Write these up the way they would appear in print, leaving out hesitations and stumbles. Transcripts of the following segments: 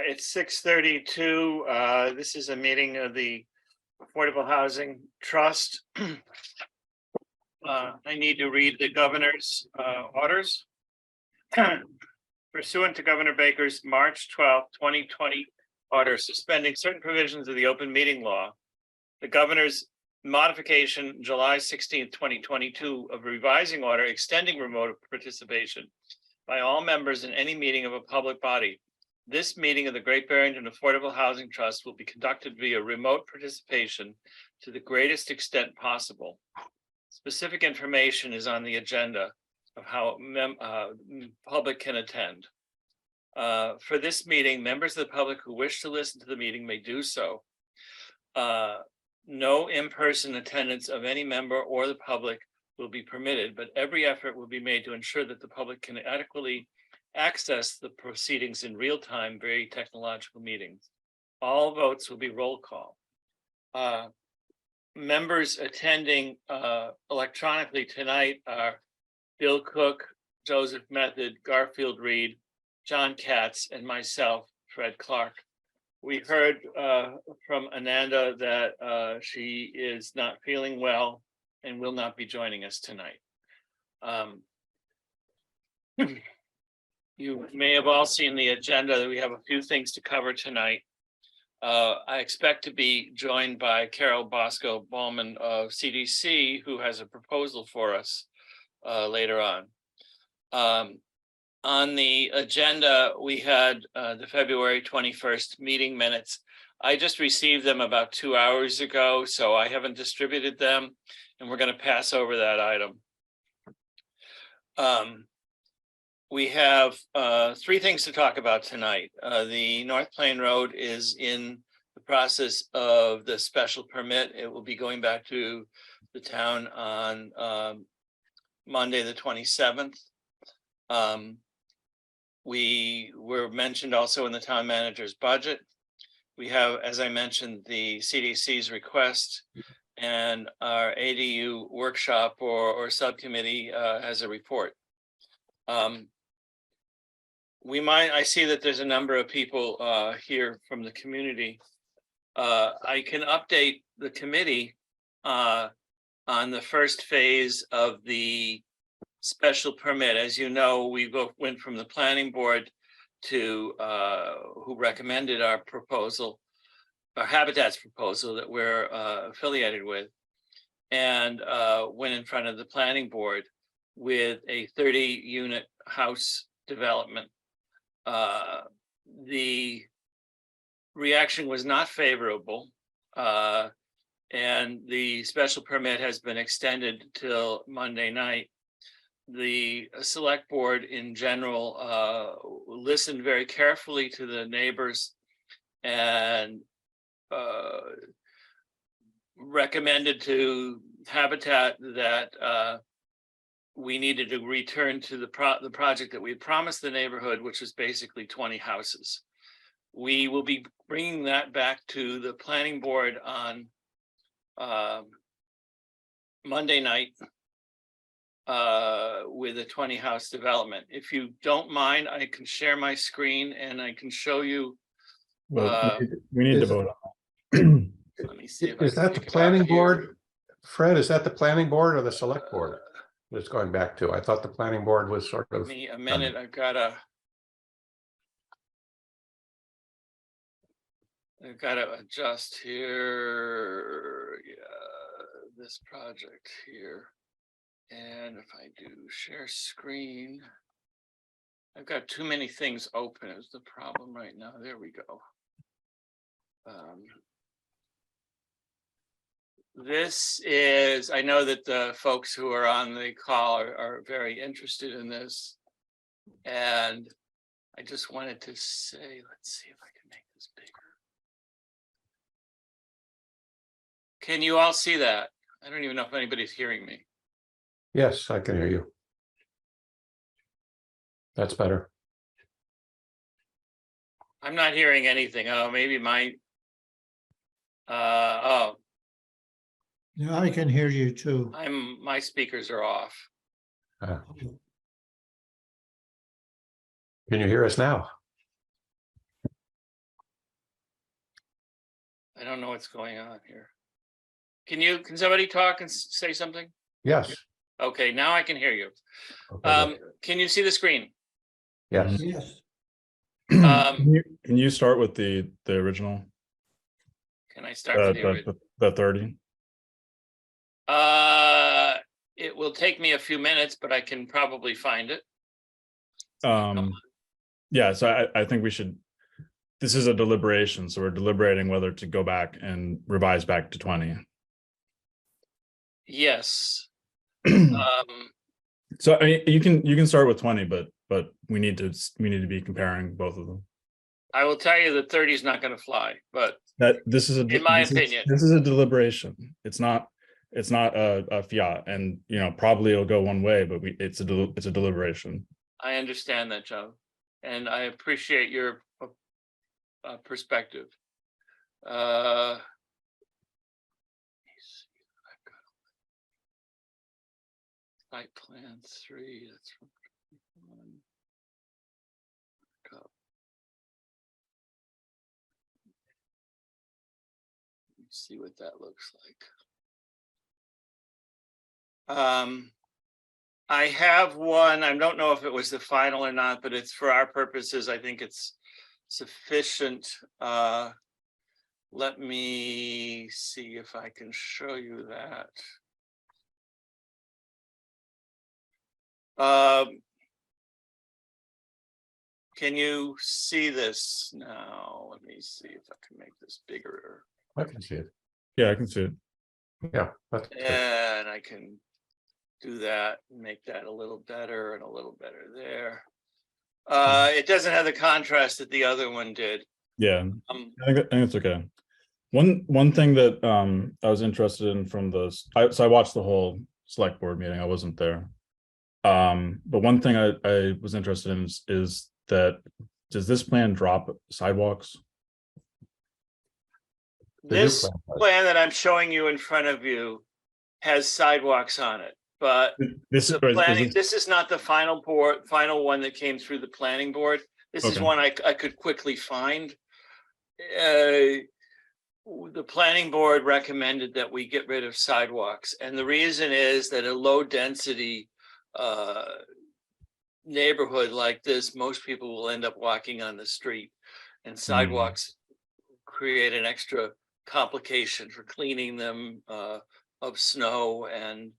It's 6:32. This is a meeting of the Affordable Housing Trust. I need to read the governor's orders. Pursuant to Governor Baker's March 12th, 2020 order suspending certain provisions of the open meeting law, the governor's modification July 16th, 2022 of revising order extending remote participation by all members in any meeting of a public body. This meeting of the Great Barrington Affordable Housing Trust will be conducted via remote participation to the greatest extent possible. Specific information is on the agenda of how public can attend. For this meeting, members of the public who wish to listen to the meeting may do so. No in-person attendance of any member or the public will be permitted, but every effort will be made to ensure that the public can adequately access the proceedings in real time, very technological meetings. All votes will be roll call. Members attending electronically tonight are Bill Cook, Joseph Method, Garfield Reed, John Katz, and myself, Fred Clark. We heard from Ananda that she is not feeling well and will not be joining us tonight. You may have all seen the agenda that we have a few things to cover tonight. I expect to be joined by Carol Bosco Bowman of CDC, who has a proposal for us later on. On the agenda, we had the February 21st meeting minutes. I just received them about 2 hours ago, so I haven't distributed them, and we're going to pass over that item. We have three things to talk about tonight. The North Plain Road is in the process of the special permit. It will be going back to the town on Monday, the 27th. We were mentioned also in the town manager's budget. We have, as I mentioned, the CDC's request, and our ADU workshop or subcommittee has a report. I see that there's a number of people here from the community. I can update the committee on the first phase of the special permit. As you know, we went from the planning board to who recommended our proposal, our Habitat's proposal that we're affiliated with, and went in front of the planning board with a 30-unit house development. The reaction was not favorable, and the special permit has been extended till Monday night. The select board in general listened very carefully to the neighbors and recommended to Habitat that we needed to return to the project that we had promised the neighborhood, which was basically 20 houses. We will be bringing that back to the planning board on Monday night with a 20 house development. If you don't mind, I can share my screen and I can show you. Well, we need to vote on that. Let me see. Is that the planning board? Fred, is that the planning board or the select board that's going back to? I thought the planning board was sort of. Give me a minute. I've got to adjust here. Yeah, this project here. And if I do share screen, I've got too many things open is the problem right now. There we go. This is, I know that the folks who are on the call are very interested in this. And I just wanted to say, let's see if I can make this bigger. Can you all see that? I don't even know if anybody's hearing me. Yes, I can hear you. That's better. I'm not hearing anything. Oh, maybe my, oh. Yeah, I can hear you too. My speakers are off. Can you hear us now? I don't know what's going on here. Can somebody talk and say something? Yes. Okay, now I can hear you. Okay, good. Can you see the screen? Yes. Yes, Can you start with the original, Can I start with the original? the 30? It will take me a few minutes, but I can probably find it. Yeah, so I think we should, this is a deliberation, so we're deliberating whether to go back and revise back to 20. Yes. So I mean, you can start with 20, but we need to be comparing both of them. I will tell you that 30 is not going to fly, but That this is in my opinion, this is a deliberation. It's not a fiat, and probably it'll go one way, but it's a deliberation. I understand that, Joe, and I appreciate your perspective. Site plan 3. That's from 21. Go. Let me see what that looks like. I have one. I don't know if it was the final or not, but it's for our purposes. I think it's sufficient. Let me see if I can show you that. Can you see this now? Let me see if I can make this bigger. I can see it. Yeah, I can see it. Yeah. That's good. And I can do that, make that a little better and a little better there. It doesn't have the contrast that the other one did. Yeah, I think it's okay. One thing that I was interested in from so I watched the whole select board meeting. I wasn't there. But one thing I was interested in is that, does this plan drop sidewalks? This plan that I'm showing you in front of you has sidewalks on it, but This this is not the final one that came through the planning board. This is Okay. one I could quickly find. The planning board recommended that we get rid of sidewalks, and the reason is that a low density neighborhood like this, most people will end up walking on the street, and sidewalks create an extra complication for cleaning them of snow and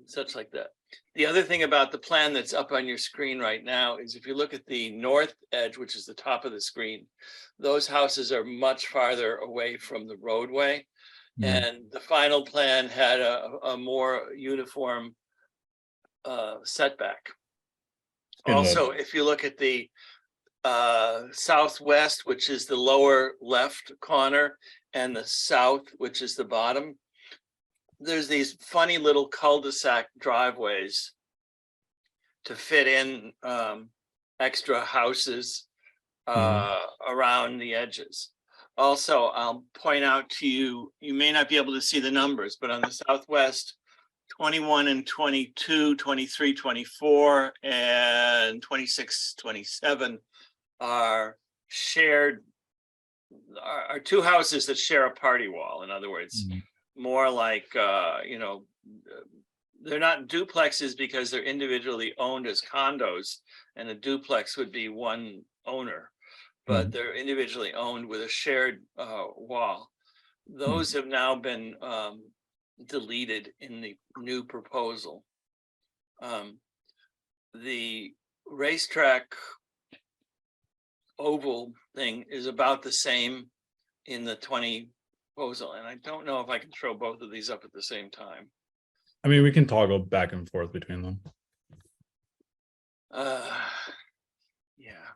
such like that. The other thing about the plan that's up on your screen right now is if you look at the north edge, which is the top of the screen, those houses are much farther away from the roadway. And the final plan had a more uniform setback. Also, if you look at the southwest, which is the lower left corner, and the south, which is the bottom, there's these funny little cul-de-sac driveways to fit in extra houses around the edges. Also, I'll point out to you, you may not be able to see the numbers, but on the southwest, 21 and 22, 23, 24, and 26, 27 are shared, are two houses that share a party wall. In other words, more like, they're not duplexes because they're individually owned as condos, and a duplex would be one owner, but they're individually owned with a shared wall. Those have now been deleted in the new proposal. The racetrack oval thing is about the same in the 20 proposal, and I don't know if I can throw both of these up at the same time. I mean, we can toggle back and forth between them. Yeah.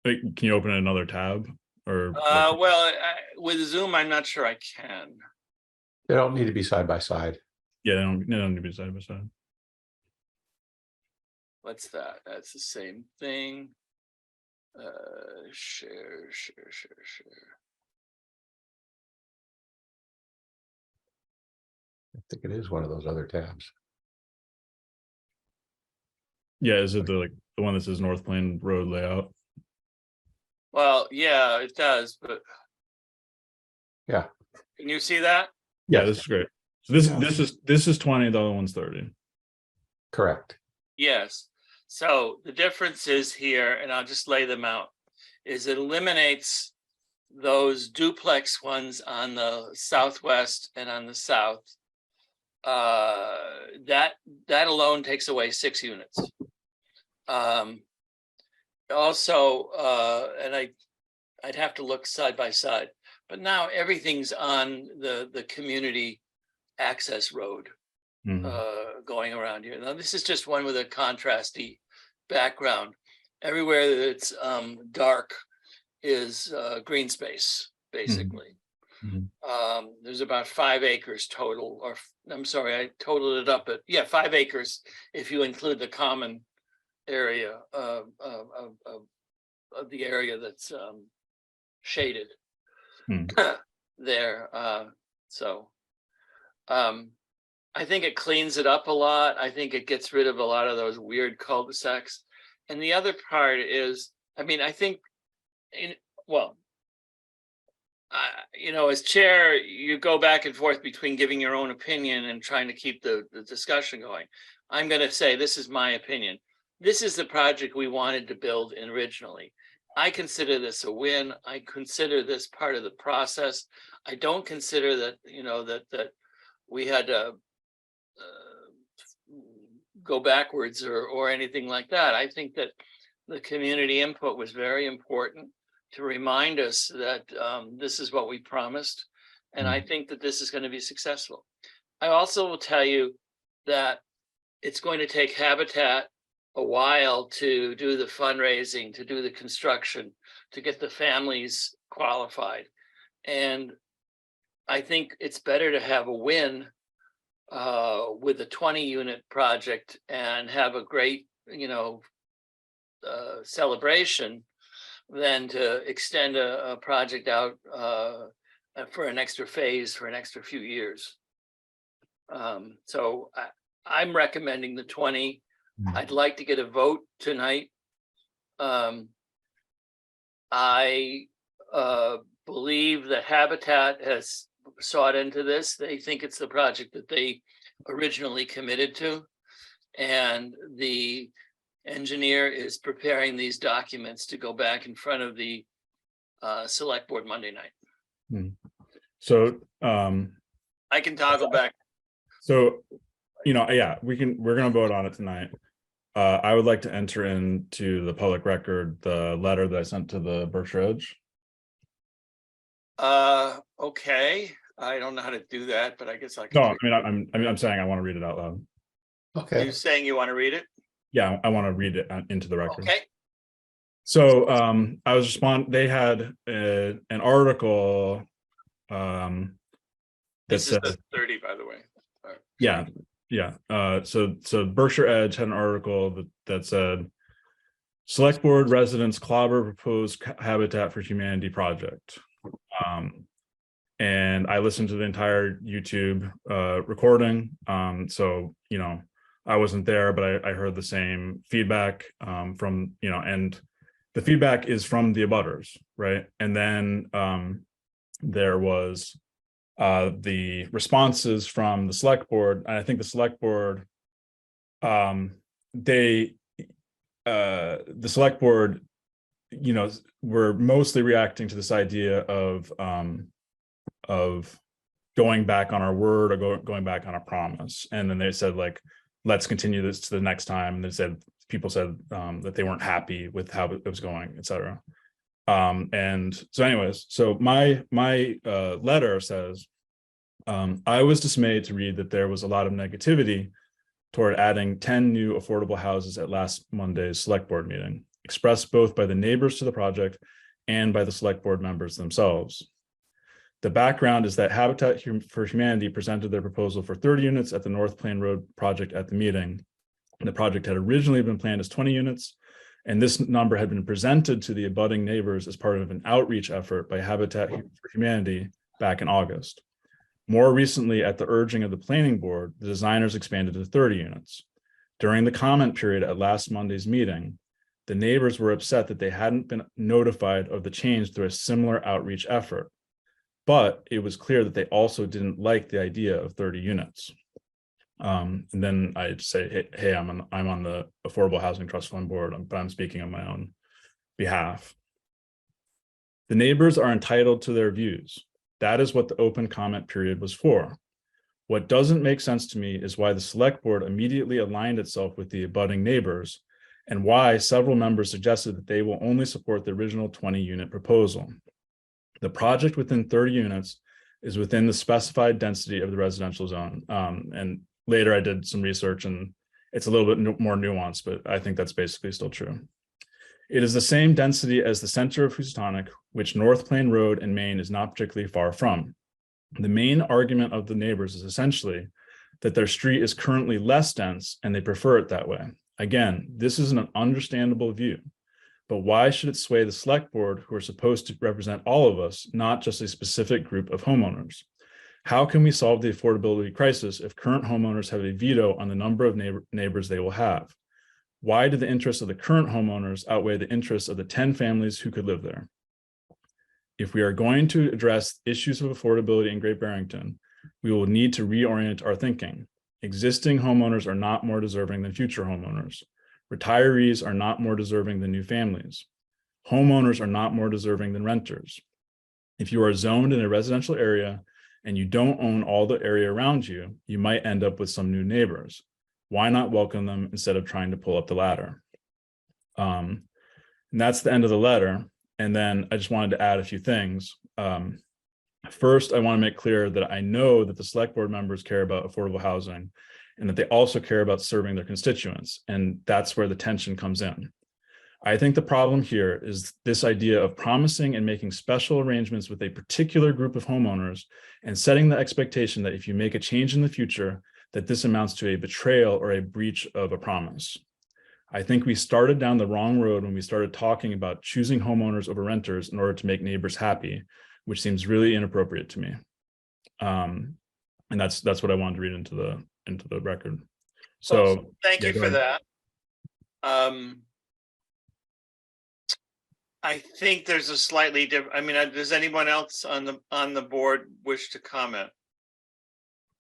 Wait, can you open another tab? Or well, with Zoom, I'm not sure I can. They don't need to be side by side. Yeah, they don't need to be side by side. What's that? That's the same thing. Share. I think it is one of those other tabs. Yeah, is it the one that says North Plain Road layout? Well, yeah, it does, but Can you see that? Yeah, Yes. this is great. So this Yeah. this is 20, the other one's 30. Correct. Yes. So the difference is here, and I'll just lay them out, is it eliminates those duplex ones on the southwest and on the south. That alone takes away 6 units. Also, and I'd have to look side by side, but now everything's on the community access road going around here. Now, this is just one with a contrasty background. Everywhere that's dark is green space, basically. There's about 5 acres total, or I'm sorry, I totaled it up, but yeah, 5 acres if you include the common area of the area that's shaded there. So I think it cleans it up a lot. I think it gets rid of a lot of those weird cul-de-sacs. And the other part is, I mean, I think, you know, as chair, you go back and forth between giving your own opinion and trying to keep the discussion going. I'm going to say, this is my opinion. This is the project we wanted to build originally. I consider this a win. I consider this part of the process. I don't consider that, you know, that we had to go backwards or anything like that. I think that the community input was very important to remind us that this is what we promised. And I think that this is going to be successful. I also will tell you that it's going to take Habitat a while to do the fundraising, to do the construction, to get the families qualified. And I think it's better to have a win with a 20-unit project and have a great, you know, celebration than to extend a project out for an extra phase for an extra few years. So I'm recommending the 20. I'd like to get a vote tonight. I believe that Habitat has sought into this. They think it's the project that they originally committed to. And the engineer is preparing these documents to go back in front of the select board Monday night. So I can toggle back. so you know, yeah, we're gonna vote on it tonight. I would like to enter into the public record the letter that I sent to the Berkshire Edge. Okay. I don't know how to do that, but I guess I No, can. I'm saying I want to read it out loud. Okay. You saying you want to read it? Yeah, I want to read it into the record. Okay. So I was they had an article that This is said, the 30, by the way. So Berkshire Edge had an article that said, select board residents clobber proposed Habitat for Humanity project. And I listened to the entire YouTube recording. So, you know, I wasn't there, but I heard the same feedback from, you know, and the feedback is from the abutters, right? And then there was the responses from the select board. And I think the select board, the select board, you know, were mostly reacting to this idea of going back on our word or going back on a promise. And then they said, like, let's continue this to the next time. And they said, people said that they weren't happy with how it was going, et cetera. And so anyways, so my letter says, I was dismayed to read that there was a lot of negativity toward adding 10 new affordable houses at last Monday's select board meeting, expressed both by the neighbors to the project and by the select board members themselves. The background is that Habitat for Humanity presented their proposal for 30 units at the North Plain Road project at the meeting. The project had originally been planned as 20 units, and this number had been presented to the abutting neighbors as part of an outreach effort by Habitat for Humanity back in August. More recently, at the urging of the planning board, the designers expanded to 30 units. During the comment period at last Monday's meeting, the neighbors were upset that they hadn't been notified of the change through a similar outreach effort. but it was clear that they also didn't like the idea of 30 units. And then I'd say, hey, I'm on the Affordable Housing Trust Fund board, but I'm speaking on my own behalf. The neighbors are entitled to their views. That is what the open comment period was for. What doesn't make sense to me is why the select board immediately aligned itself with the abutting neighbors, and why several members suggested that they will only support the original 20-unit proposal. The project within 30 units is within the specified density of the residential zone. And later I did some research and it's a little bit more nuanced, but I think that's basically still true. It is the same density as the center of Housatonic, which North Plain Road in Maine is not particularly far from. The main argument of the neighbors is essentially that their street is currently less dense and they prefer it that way. Again, this is an understandable view, but why should it sway the select board, who are supposed to represent all of us, not just a specific group of homeowners? How can we solve the affordability crisis if current homeowners have a veto on the number of neighbors they will have? Why do the interests of the current homeowners outweigh the interests of the 10 families who could live there? If we are going to address issues of affordability in Great Barrington, we will need to reorient our thinking. Existing homeowners are not more deserving than future homeowners. Retirees are not more deserving than new families. Homeowners are not more deserving than renters. If you are zoned in a residential area and you don't own all the area around you, you might end up with some new neighbors. Why not welcome them instead of trying to pull up the ladder? And that's the end of the letter. And then I just wanted to add a few things. First, I want to make clear that I know that the select board members care about affordable housing and that they also care about serving their constituents. And that's where the tension comes in. I think the problem here is this idea of promising and making special arrangements with a particular group of homeowners and setting the expectation that if you make a change in the future, that this amounts to a betrayal or a breach of a promise. I think we started down the wrong road when we started talking about choosing homeowners over renters in order to make neighbors happy, which seems really inappropriate to me. And that's what I wanted to read into the record. So thank you for that. I think there's a slightly different, I mean, does anyone else on the board wish to comment?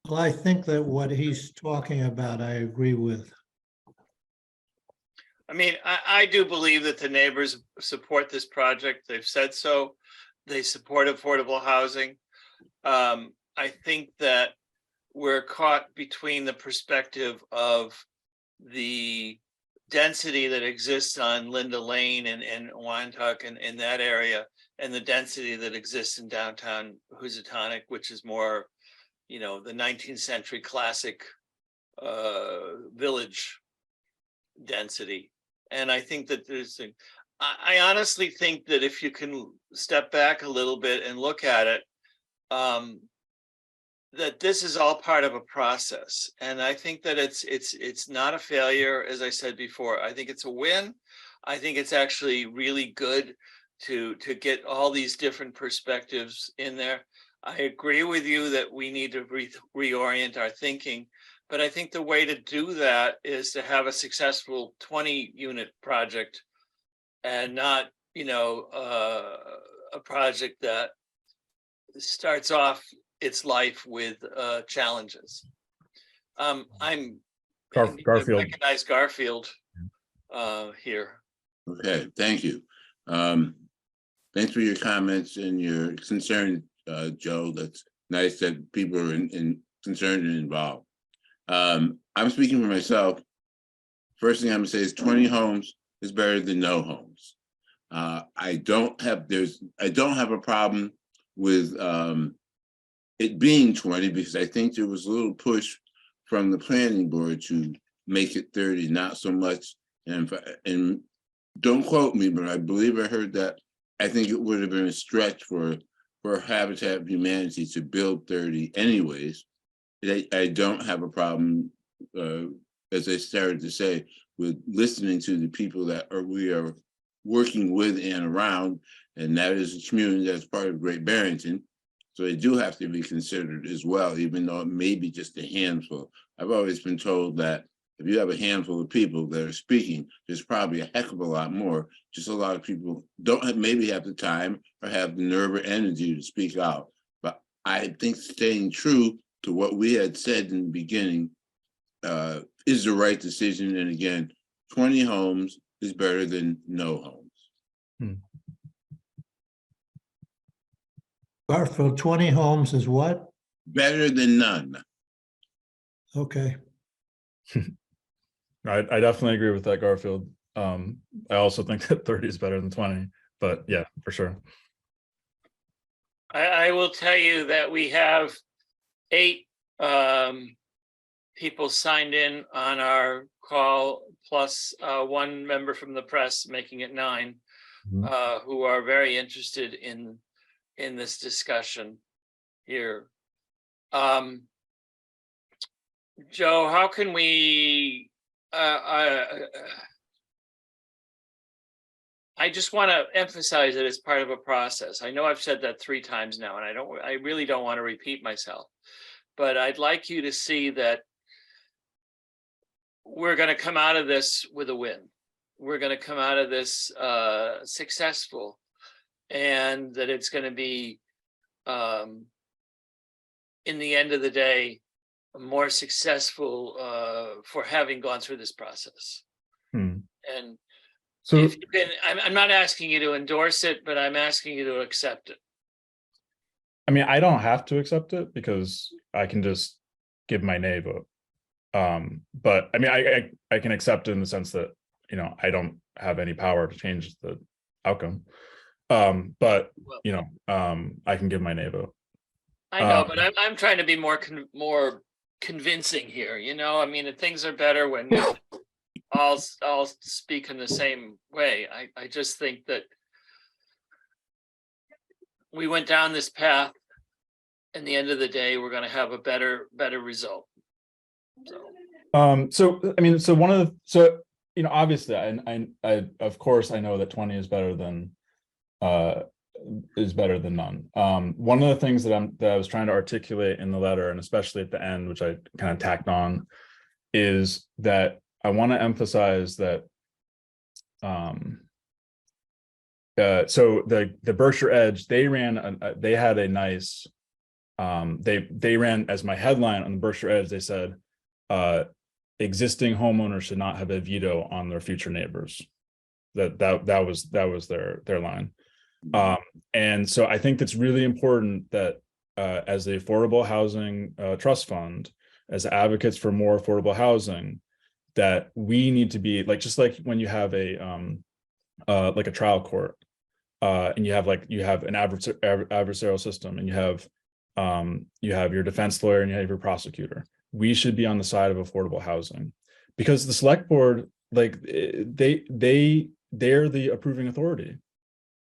Well, I think that what he's talking about, I agree with. I mean, I do believe that the neighbors support this project. They've said so. They support affordable housing. I think that we're caught between the perspective of the density that exists on Linda Lane and Wyandotte and in that area, and the density that exists in downtown Housatonic, which is more, you know, the 19th century classic village density. And I think that I honestly think that if you can step back a little bit and look at it, that this is all part of a process. And I think that it's not a failure, as I said before. I think it's a win. I think it's actually really good to get all these different perspectives in there. I agree with you that we need to reorient our thinking. But I think the way to do that is to have a successful 20-unit project and not, you know, a project that starts off its life with challenges. I'm Garfield. Recognize Garfield here. Okay, thank you. Thanks for your comments and your concern, Joe. That's nice that people are concerned and involved. I'm speaking for myself. First thing I'm gonna say is 20 homes is better than no homes. I don't have a problem with it being 20 because I think there was a little push from the planning board to make it 30, not so much. And don't quote me, but I believe I heard that. I think it would have been a stretch for Habitat for Humanity to build 30 anyways. I don't have a problem, as I started to say, with listening to the people that we are working with and around, and that is a community that's part of Great Barrington. So they do have to be considered as well, even though it may be just a handful. I've always been told that if you have a handful of people that are speaking, there's probably a heck of a lot more. Just a lot of people don't maybe have the time or have the nerve or energy to speak out. I think staying true to what we had said in the beginning is the right decision. And again, 20 homes is better than no homes. Garfield, 20 homes is what? Better than none. Okay. I definitely agree with that, Garfield. I also think that 30 is better than 20, but yeah, for sure. I will tell you that we have 8 people signed in on our call, plus 1 member from the press, making it 9, who are very interested in this discussion here. Joe, how can we? I just want to emphasize that it's part of a process. I know I've said that 3 times now, and I really don't want to repeat myself, but I'd like you to see that we're going to come out of this with a win. We're going to come out of this successful, and that it's going to be, in the end of the day, more successful for having gone through this process. And So if you can, I'm not asking you to endorse it, but I'm asking you to accept it. I mean, I don't have to accept it because I can just give my nay vote. But I mean, I can accept it in the sense that, you know, I don't have any power to change the outcome. But you know, I can give my nay vote. I know, but I'm trying to be more convincing here. You know, I mean, things are better when all speak in the same way. I just think that we went down this path. In the end of the day, we're going to have a better result. So I mean, so one of the, so you know, obviously, I of course I know that 20 is better than none. One of the things that I was trying to articulate in the letter, and especially at the end, which I kind of tacked on, is that I want to emphasize that so the Berkshire Edge, they had a nice they ran as my headline on the Berkshire Edge, they said existing homeowners should not have a veto on their future neighbors. That was their line. And so I think it's really important that as the Affordable Housing Trust Fund, as advocates for more affordable housing, that we need to be like, just like when you have a like a trial court, and you have an adversarial system, and you have your defense lawyer and you have your prosecutor. We should be on the side of affordable housing, because the select board, like they're the approving authority.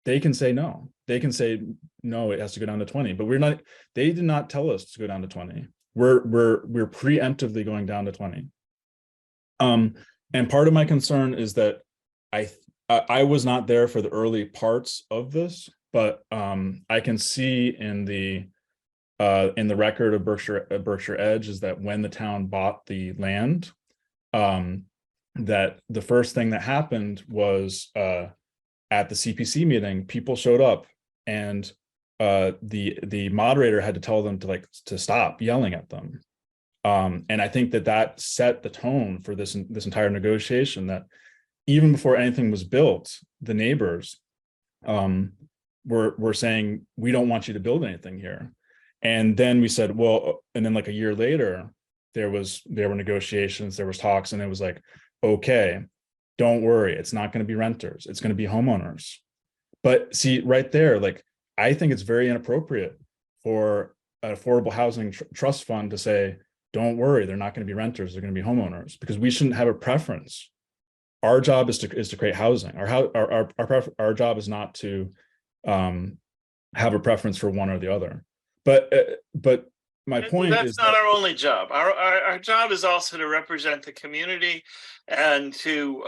They can say no. They can say no, it has to go down to 20, but we're not. They did not tell us to go down to 20. We're preemptively going down to 20. And part of my concern is that I was not there for the early parts of this, but I can see in the record of Berkshire Edge is that when the town bought the land, that the first thing that happened was at the CPC meeting, people showed up, and the moderator had to tell them to stop yelling at them. And I think that set the tone for this entire negotiation, that even before anything was built, the neighbors were saying, we don't want you to build anything here. And then we said, well, and then like a year later, there were negotiations, there was talks, and it was like, okay, don't worry, it's not going to be renters, it's going to be homeowners. But see, right there, like, I think it's very inappropriate for an affordable housing trust fund to say, don't worry, they're not going to be renters, they're going to be homeowners, because we shouldn't have a preference. Our job is to create housing. Our job is not to have a preference for one or the other. But my point is that's not our only job. Our job is also to represent the community and to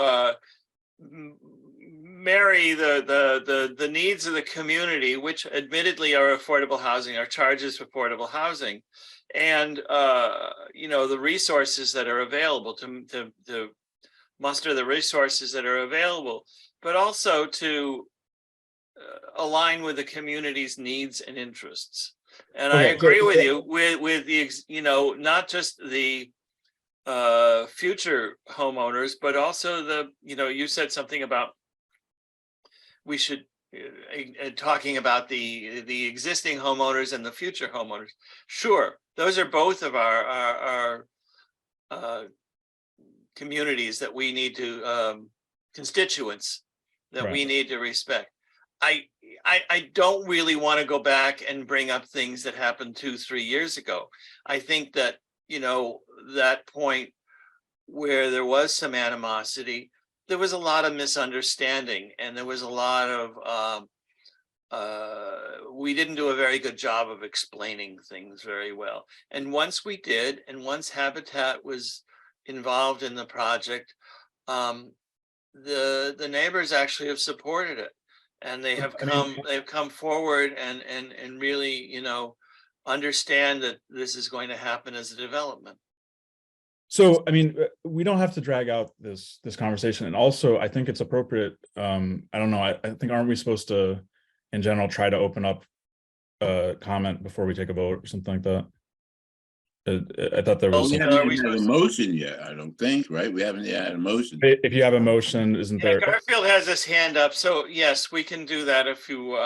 marry the needs of the community, which admittedly are affordable housing, our charges for affordable housing, and you know, the resources that are available to muster the resources that are available, but also to align with the community's needs and interests. And I Okay, so- agree with you with the, not just the future homeowners, but also the, you said something about we should talking about the existing homeowners and the future homeowners. Sure, those are both of our communities that we need to constituents that we need to respect. I don't really want to go back and bring up things that happened 2-3 years ago. I think that, that point where there was some animosity, there was a lot of misunderstanding, and there was a lot of we didn't do a very good job of explaining things very well. And once we did, and once Habitat was involved in the project, the neighbors actually have supported it, and they have come forward and really, understand that this is going to happen as a development. So, I mean, we don't have to drag out this conversation. And also, I think it's appropriate. I don't know. I think, aren't we supposed to, in general, try to open up a comment before we take a vote or something like that? I thought there was. We Are haven't we had a supposed motion yet, I don't think, right? We haven't yet had a motion. If you have a motion, isn't Yeah, there? Garfield has his hand up, so yes, we can do that if you,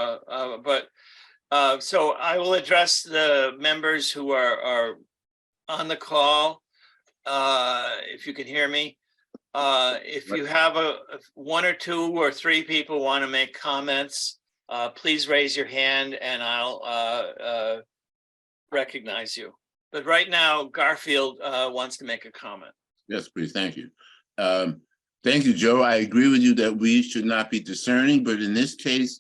so I will address the members who are on the call. If you can hear me, if you have if 1 or 2 or 3 people want to make comments, please raise your hand and I'll recognize you. But right now, Garfield wants to make a comment. Yes, please. Thank you. Thank you, Joe. I agree with you that we should not be discerning, but in this case,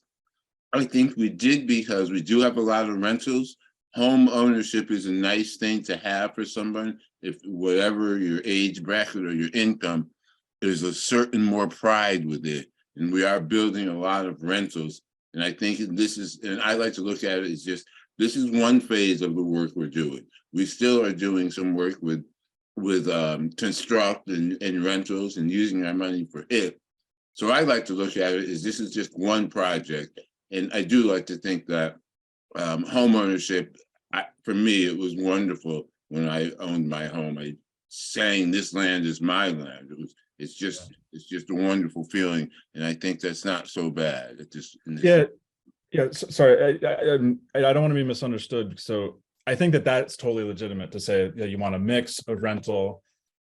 I think we did, because we do have a lot of rentals. Home ownership is a nice thing to have for someone. If whatever your age bracket or your income, there's a certain more pride with it. And we are building a lot of rentals. And I think this is, and I like to look at it as just, this is one phase of the work we're doing. We still are doing some work with construct and rentals and using our money for it. So I like to look at it as this is just one project. And I do like to think that home ownership, for me, it was wonderful when I owned my home. I sang "This land is my land." It's just a wonderful feeling, and I think that's not so bad. Sorry, I don't want to be misunderstood. So I think that's totally legitimate to say that you want a mix of rental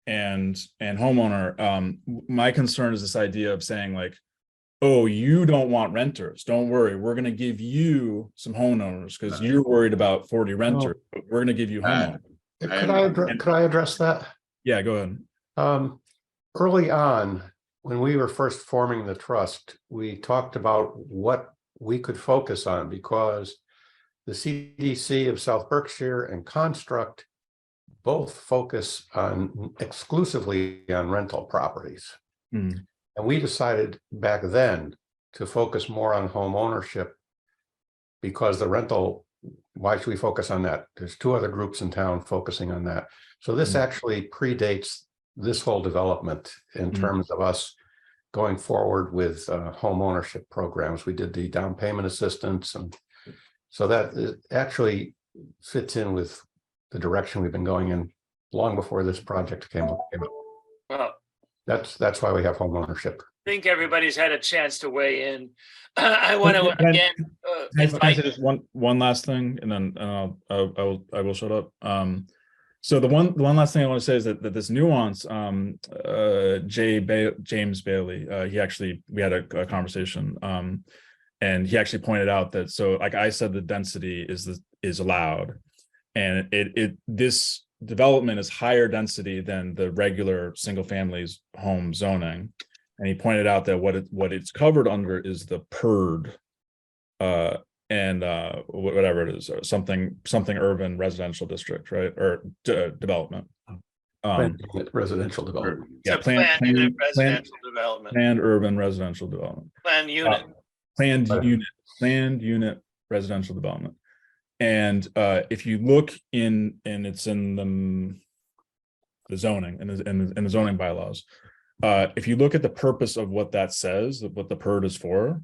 and homeowner. My concern is this idea of saying like, oh, you don't want renters. Don't worry. We're going to give you some homeowners because you're worried about 40 renters. But we're going to give you homeowners. Could I address that? Yeah, go ahead. Early on, when we were first forming the trust, we talked about what we could focus on, because the CDC of South Berkshire and Construct both focus on exclusively on rental properties. Mm. And we decided back then to focus more on home ownership, because the rental, why should we focus on that? There's 2 other groups in town focusing on that. So this actually predates this whole development in terms of us going forward with home ownership programs. We did the down payment assistance, and so that actually fits in with the direction we've been going in long before this project came up. Well, That's why we have home ownership. I think everybody's had a chance to weigh in. I want to Can I- again Can I say just one last thing, and then I will shut up. So the one last thing I want to say is that this nuance, James Bailey, we had a conversation, and he actually pointed out that, so like I said, the density is allowed, and this development is higher density than the regular single families home zoning, and he pointed out that what it's covered under is the PURD, and whatever it is, or something urban residential district, right, or development. Residential development. It's a planned unit residential development. Planned urban residential development. Planned unit. Planned unit residential development. And if you look and it's in the zoning and the zoning bylaws, if you look at the purpose of what that says, what the PURD is for,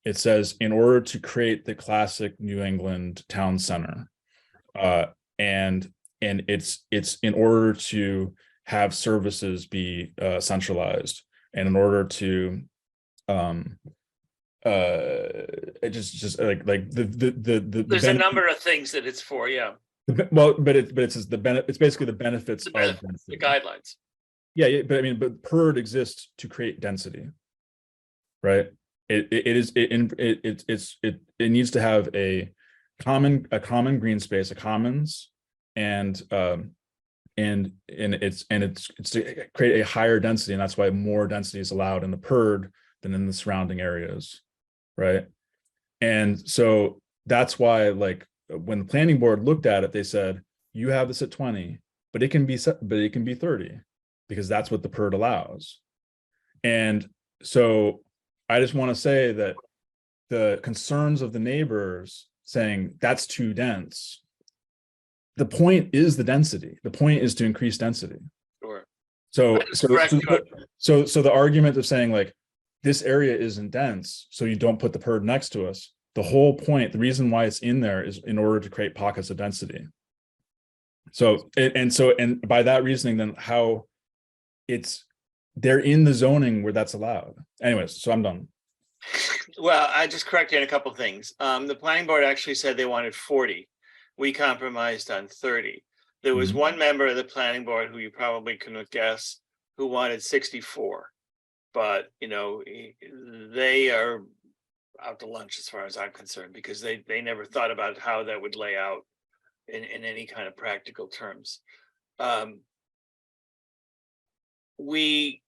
it says in order to create the classic New England town center, and it's in order to have services be centralized, and in order to it just like the There's a number of things that it's for, yeah, well, but it says it's basically the benefits the of benefits, the guidelines. yeah, but I mean, but PERD exists to create density, right? It needs to have a common green space, a commons, and it's to create a higher density, and that's why more density is allowed in the PERD than in the surrounding areas, right? And so that's why, like, when the planning board looked at it, they said you have this at 20, but it can be 30, because that's what the PERD allows. And so I just want to say that the concerns of the neighbors saying that's too dense, the point is the density. The point is to increase density. Sure. So That is correct, so the argument of saying like this area isn't dense, so you don't put the PERD next to us. The whole point, the reason why it's in there is in order to create pockets of density. So and by that reasoning, then how they're in the zoning where that's allowed. Anyways, so I'm done. Well, I just corrected a couple of things. The planning board actually said they wanted 40. We compromised on 30. There was Mhm. one member of the planning board who you probably couldn't guess who wanted 64. But, you know, they are out to lunch as far as I'm concerned, because they never thought about how that would lay out in any kind of practical terms. We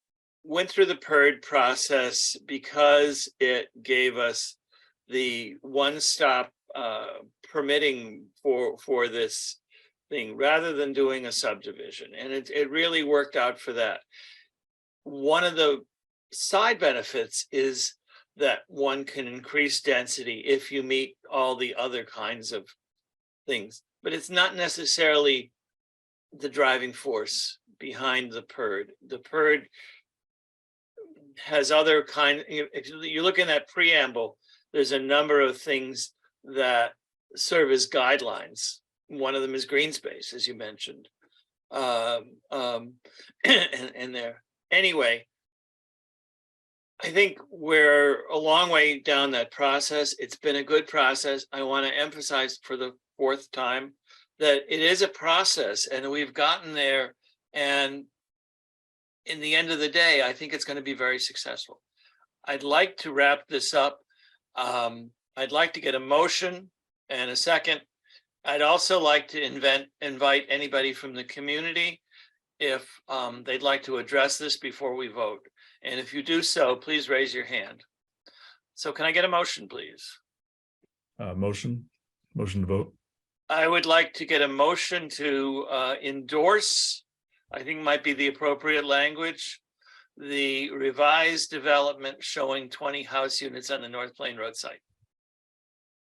went through the PERD process because it gave us the one-stop permitting for this thing, rather than doing a subdivision, and it really worked out for that. One of the side benefits is that one can increase density if you meet all the other kinds of things, but it's not necessarily the driving force behind the PERD. The PERD has other if you look in that preamble, there's a number of things that serve as guidelines. One of them is green space, as you mentioned. And there. Anyway, I think we're a long way down that process. It's been a good process. I want to emphasize for the fourth time that it is a process, and we've gotten there. And in the end of the day, I think it's going to be very successful. I'd like to wrap this up. I'd like to get a motion and a second. I'd also like to invite anybody from the community if they'd like to address this before we vote. And if you do so, please raise your hand. So can I get a motion, please? Motion to vote. I would like to get a motion to endorse, I think might be the appropriate language, the revised development showing 20 house units on the North Plain Road site.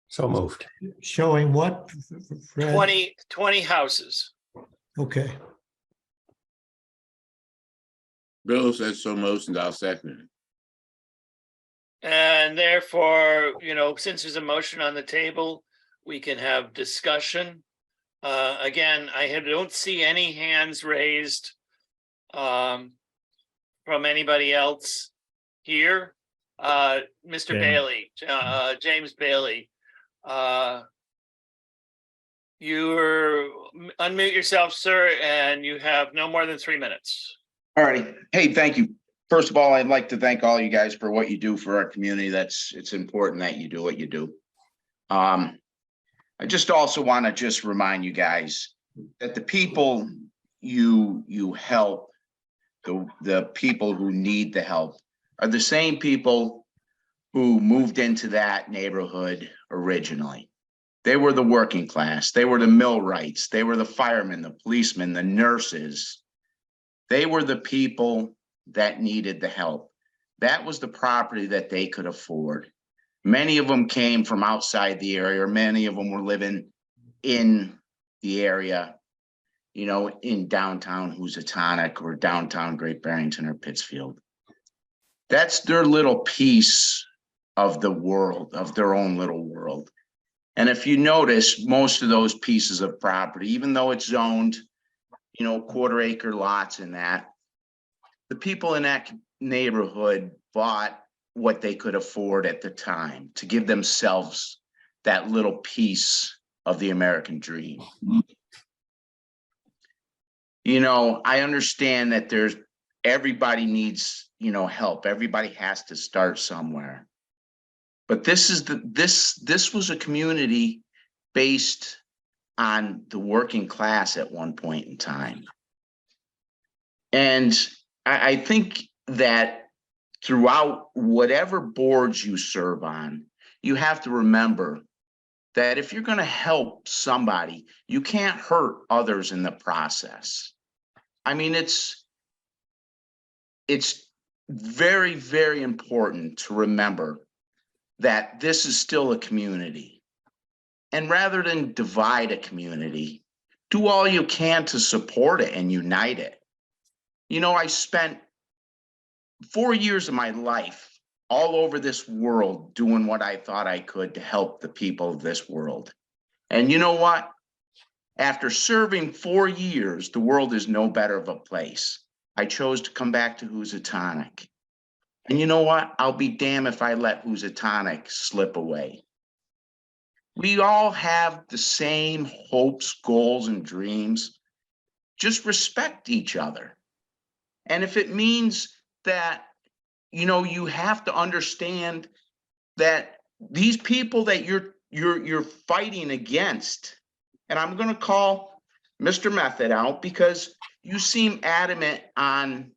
So moved. Showing what, Fred? 20 houses. Okay, Bill says so motioned, I'll second it. And therefore, you know, since there's a motion on the table, we can have discussion. Again, I don't see any hands raised from anybody else here. Mr. Bailey, James Bailey, unmute yourself, sir, and you have no more than 3 minutes. All righty. Hey, thank you. First of all, I'd like to thank all you guys for what you do for our community. It's important that you do what you do. I just also want to just remind you guys that the people you help, the people who need the help, are the same people who moved into that neighborhood originally. They were the working class. They were the millwrights. They were the firemen, the policemen, the nurses. They were the people that needed the help. That was the property that they could afford. Many of them came from outside the area, or many of them were living in the area, you know, in downtown Housatonic or downtown Great Barrington or Pittsfield. That's their little piece of the world, of their own little world. And if you notice, most of those pieces of property, even though it's zoned, you know, quarter-acre lots in that, the people in that neighborhood bought what they could afford at the time to give themselves that little piece of the American dream. You know, I understand that everybody needs, you know, help. Everybody has to start somewhere. But this was a community based on the working class at one point in time. And I think that throughout whatever boards you serve on, you have to remember that if you're going to help somebody, you can't hurt others in the process. I mean, it's very, very important to remember that this is still a community. And rather than divide a community, do all you can to support it and unite it. You know, I spent 4 years of my life all over this world doing what I thought I could to help the people of this world. And you know what? After serving 4 years, the world is no better of a place. I chose to come back to Housatonic. And you know what? I'll be damned if I let Housatonic slip away. We all have the same hopes, goals, and dreams. Just respect each other. And if it means that, you know, you have to understand that these people that you're fighting against, and I'm going to call Mr. Method out because you seem adamant on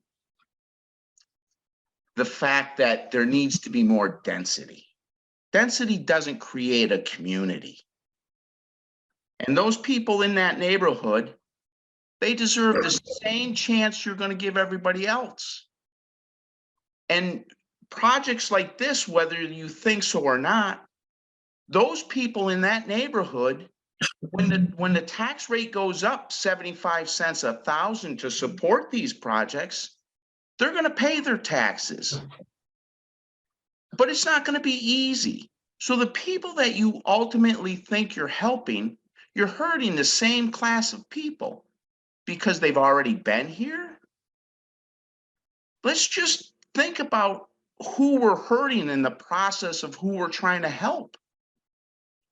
the fact that there needs to be more density. Density doesn't create a community. And those people in that neighborhood, they deserve the same chance you're going to give everybody else. And projects like this, whether you think so or not, those people in that neighborhood, when the tax rate goes up 75 cents a thousand to support these projects, they're going to pay their taxes. But it's not going to be easy. So the people that you ultimately think you're helping, you're hurting the same class of people because they've already been here. Let's just think about who we're hurting in the process of who we're trying to help.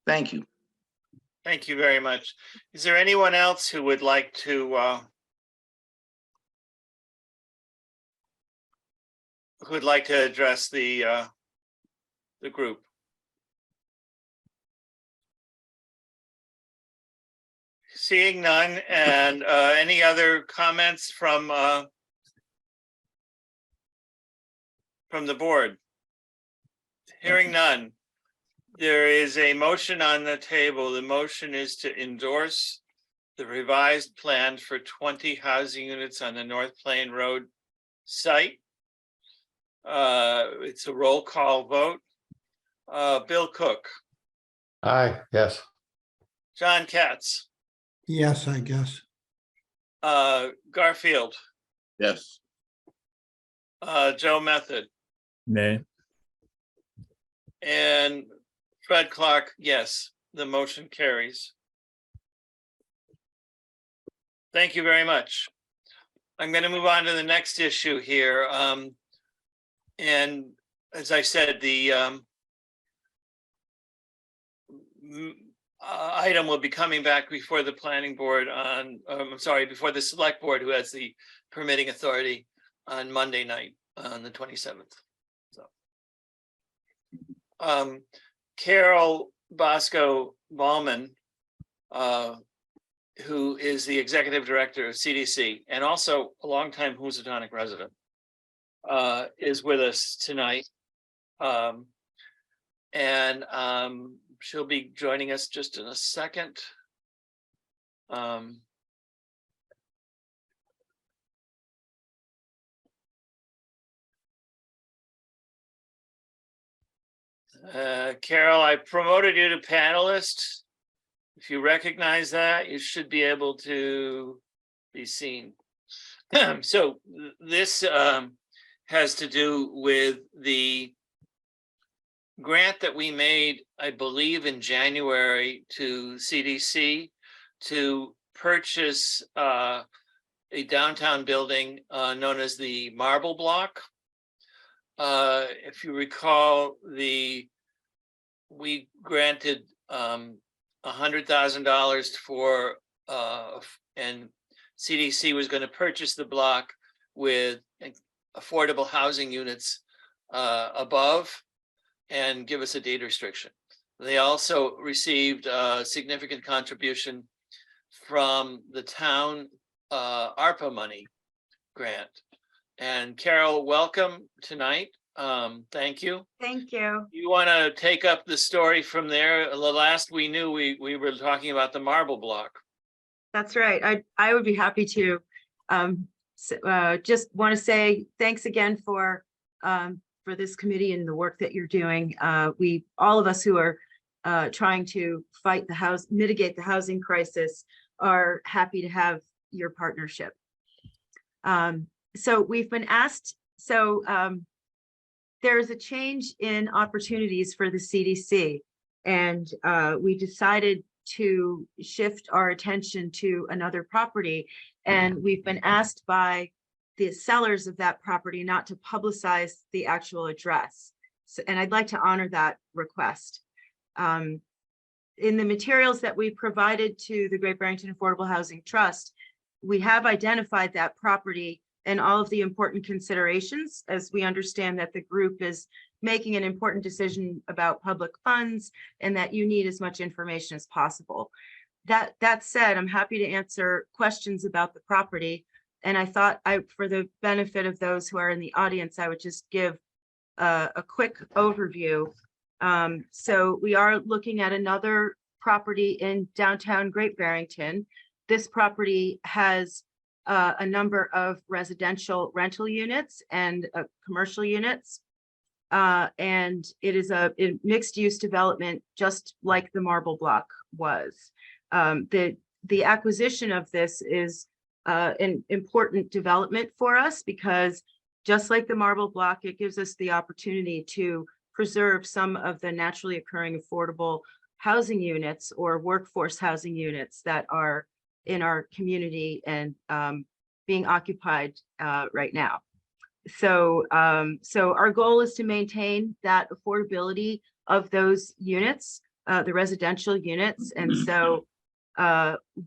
Thank you. Thank you very much. Is there anyone else who would like to address the group? Seeing none, and any other comments from the board? Hearing none. There is a motion on the table. The motion is to endorse the revised plan for 20 housing units on the North Plain Road site. It's a roll call vote. Bill Cook. Aye, yes. John Katz. Yes, I guess. Garfield. Yes. Joe Method. Nay. And Fred Clark, yes, the motion carries. Thank you very much. I'm going to move on to the next issue here. And as I said, the item will be coming back before the planning board on, I'm sorry, before the select board, who has the permitting authority, on Monday night, on the 27th. So, Carol Bosco Ballman, who is the executive director of CDC and also a longtime Housatonic resident, is with us tonight. And she'll be joining us just in a second. Carol, I promoted you to panelist. If you recognize that, you should be able to be seen. So this has to do with the grant that we made, I believe, in January to CDC to purchase a downtown building known as the Marble Block. If you recall, we granted $100,000 for and CDC was going to purchase the block with affordable housing units above and give us a deed restriction. They also received a significant contribution from the town ARPA money grant. And Carol, welcome tonight. Thank you. Thank you. You want to take up the story from there? The last we knew, we were talking about the Marble Block. That's right. I would be happy to. Just want to say thanks again for this committee and the work that you're doing. All of us who are trying to mitigate the housing crisis are happy to have your partnership. So we've been asked, there's a change in opportunities for the CDC, and we decided to shift our attention to another property. And we've been asked by the sellers of that property not to publicize the actual address. And I'd like to honor that request. In the materials that we provided to the Great Barrington Affordable Housing Trust, we have identified that property and all of the important considerations, as we understand that the group is making an important decision about public funds and that you need as much information as possible. That said, I'm happy to answer questions about the property. And I thought for the benefit of those who are in the audience, I would just give a quick overview. So we are looking at another property in downtown Great Barrington. This property has a number of residential rental units and commercial units. And it is a mixed use development, just like the Marble Block was. The acquisition of this is an important development for us because just like the Marble Block, it gives us the opportunity to preserve some of the naturally occurring affordable housing units or workforce housing units that are in our community and being occupied right now. So our goal is to maintain that affordability of those units, the residential units. And so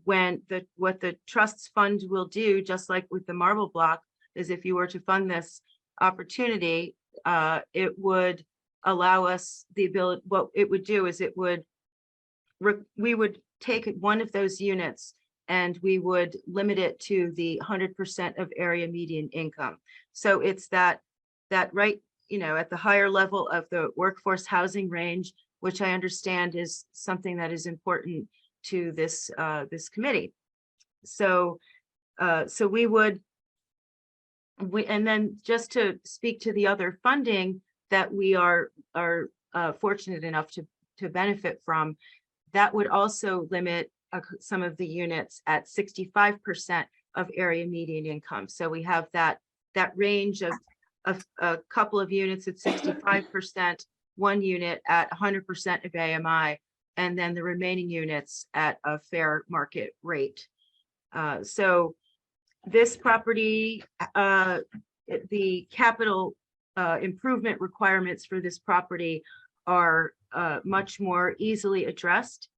what the trust's fund will do, just like with the Marble Block, is if you were to fund this opportunity, it would allow us the ability. What it would do is we would take one of those units and we would limit it to the 100% of area median income. So it's that right, at the higher level of the workforce housing range, which I understand is something that is important to this committee. So and then just to speak to the other funding that we are fortunate enough to benefit from, that would also limit some of the units at 65% of area median income. So we have that range of a couple of units at 65%, one unit at 100% of AMI, and then the remaining units at a fair market rate. So this property, the capital improvement requirements for this property are much more easily addressed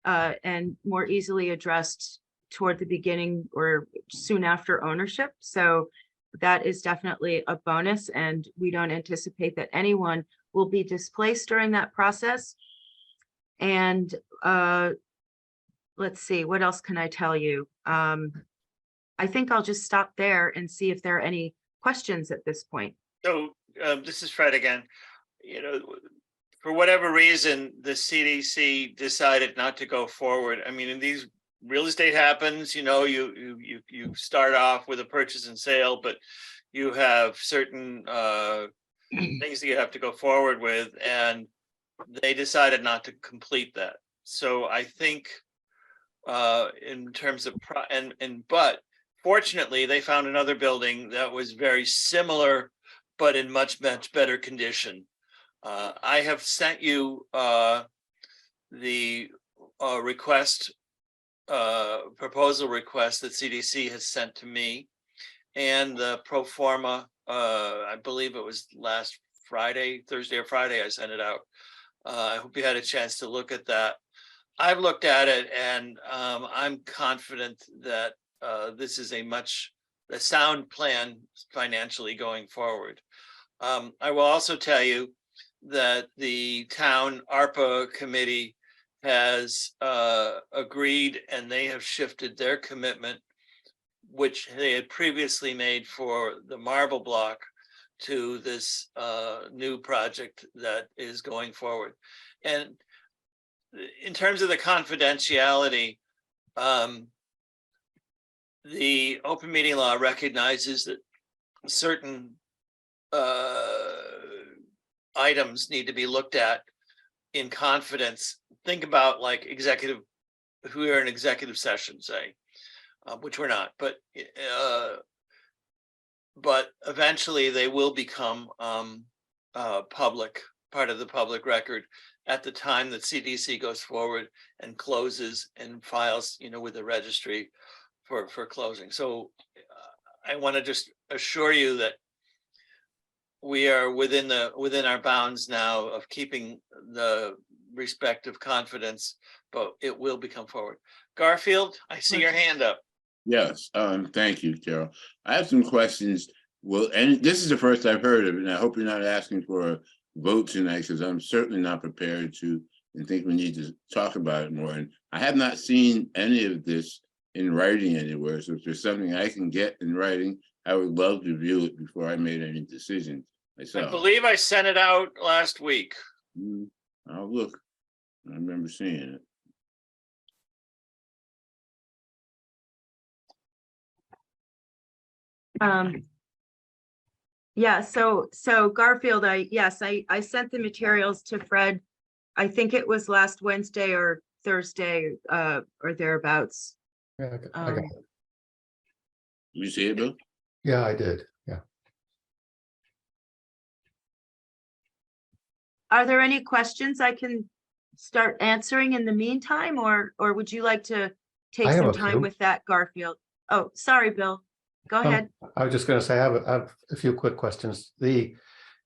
and more easily addressed toward the beginning or soon after ownership. So that is definitely a bonus, and we don't anticipate that anyone will be displaced during that process. And let's see, what else can I tell you? I think I'll just stop there and see if there are any questions at this point. So this is Fred again. For whatever reason, the CDC decided not to go forward. I mean, in these real estate happens, you start off with a purchase and sale, but you have certain things that you have to go forward with, and they decided not to complete that. So I think in terms of but fortunately they found another building that was very similar, but in much better condition. I have sent you the proposal request that CDC has sent to me, and the pro forma, I believe it was last Friday, Thursday or Friday, I sent it out. I hope you had a chance to look at that. I've looked at it, and I'm confident that this is a sound plan financially going forward. I will also tell you that the town ARPA committee has agreed, and they have shifted their commitment, which they had previously made for the marble block, to this new project that is going forward. And in terms of the confidentiality, the open meeting law recognizes that certain items need to be looked at in confidence. Think about like if we are in executive session, say, which we're not, but eventually they will become part of the public record at the time that CDC goes forward and closes and files, with the registry for closing. So I want to just assure you that we are within our bounds now of keeping the respective confidence, but it will become forward. Garfield, I see your hand up. Yes, thank you, Carol. I have some questions. Well, and this is the first I've heard of it, and I hope you're not asking for a vote tonight, because I'm certainly not prepared to, and think we need to talk about it more. And I have not seen any of this in writing anywhere. So if there's something I can get in writing, I would love to view it before I made any decisions myself. I believe I sent it out last week. I'll look. I remember seeing it. Yeah, so Garfield, I sent the materials to Fred. I think it was last Wednesday or Thursday, or thereabouts. Yeah, I got it. You see it, Bill? Yeah, I did. Yeah. Are there any questions I can start answering in the meantime, or would you like to take I have some a time few. with that, Garfield? Oh, sorry, Bill. Go ahead. I was just going to say, I have a few quick questions. The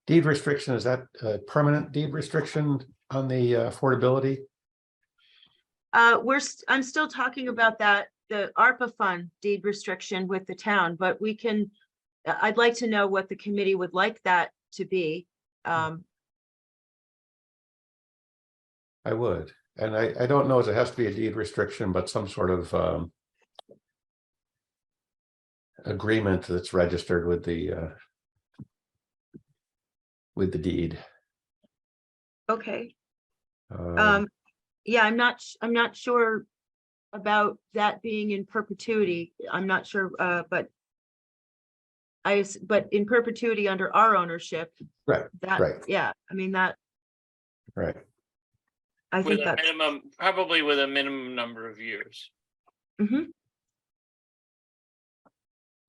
deed restriction, is that a permanent deed restriction on the affordability? I'm still talking about the ARPA fund deed restriction with the town, but I'd like to know what the committee would like that to be. I would, and I don't know if it has to be a deed restriction, but some sort of agreement that's registered with the deed. Okay. Yeah, I'm not sure about that being in perpetuity. I'm not sure, but in perpetuity under our ownership. Right. Right. Yeah, I mean that. Right. I With think a minimum, probably with a minimum number of years. Mhm.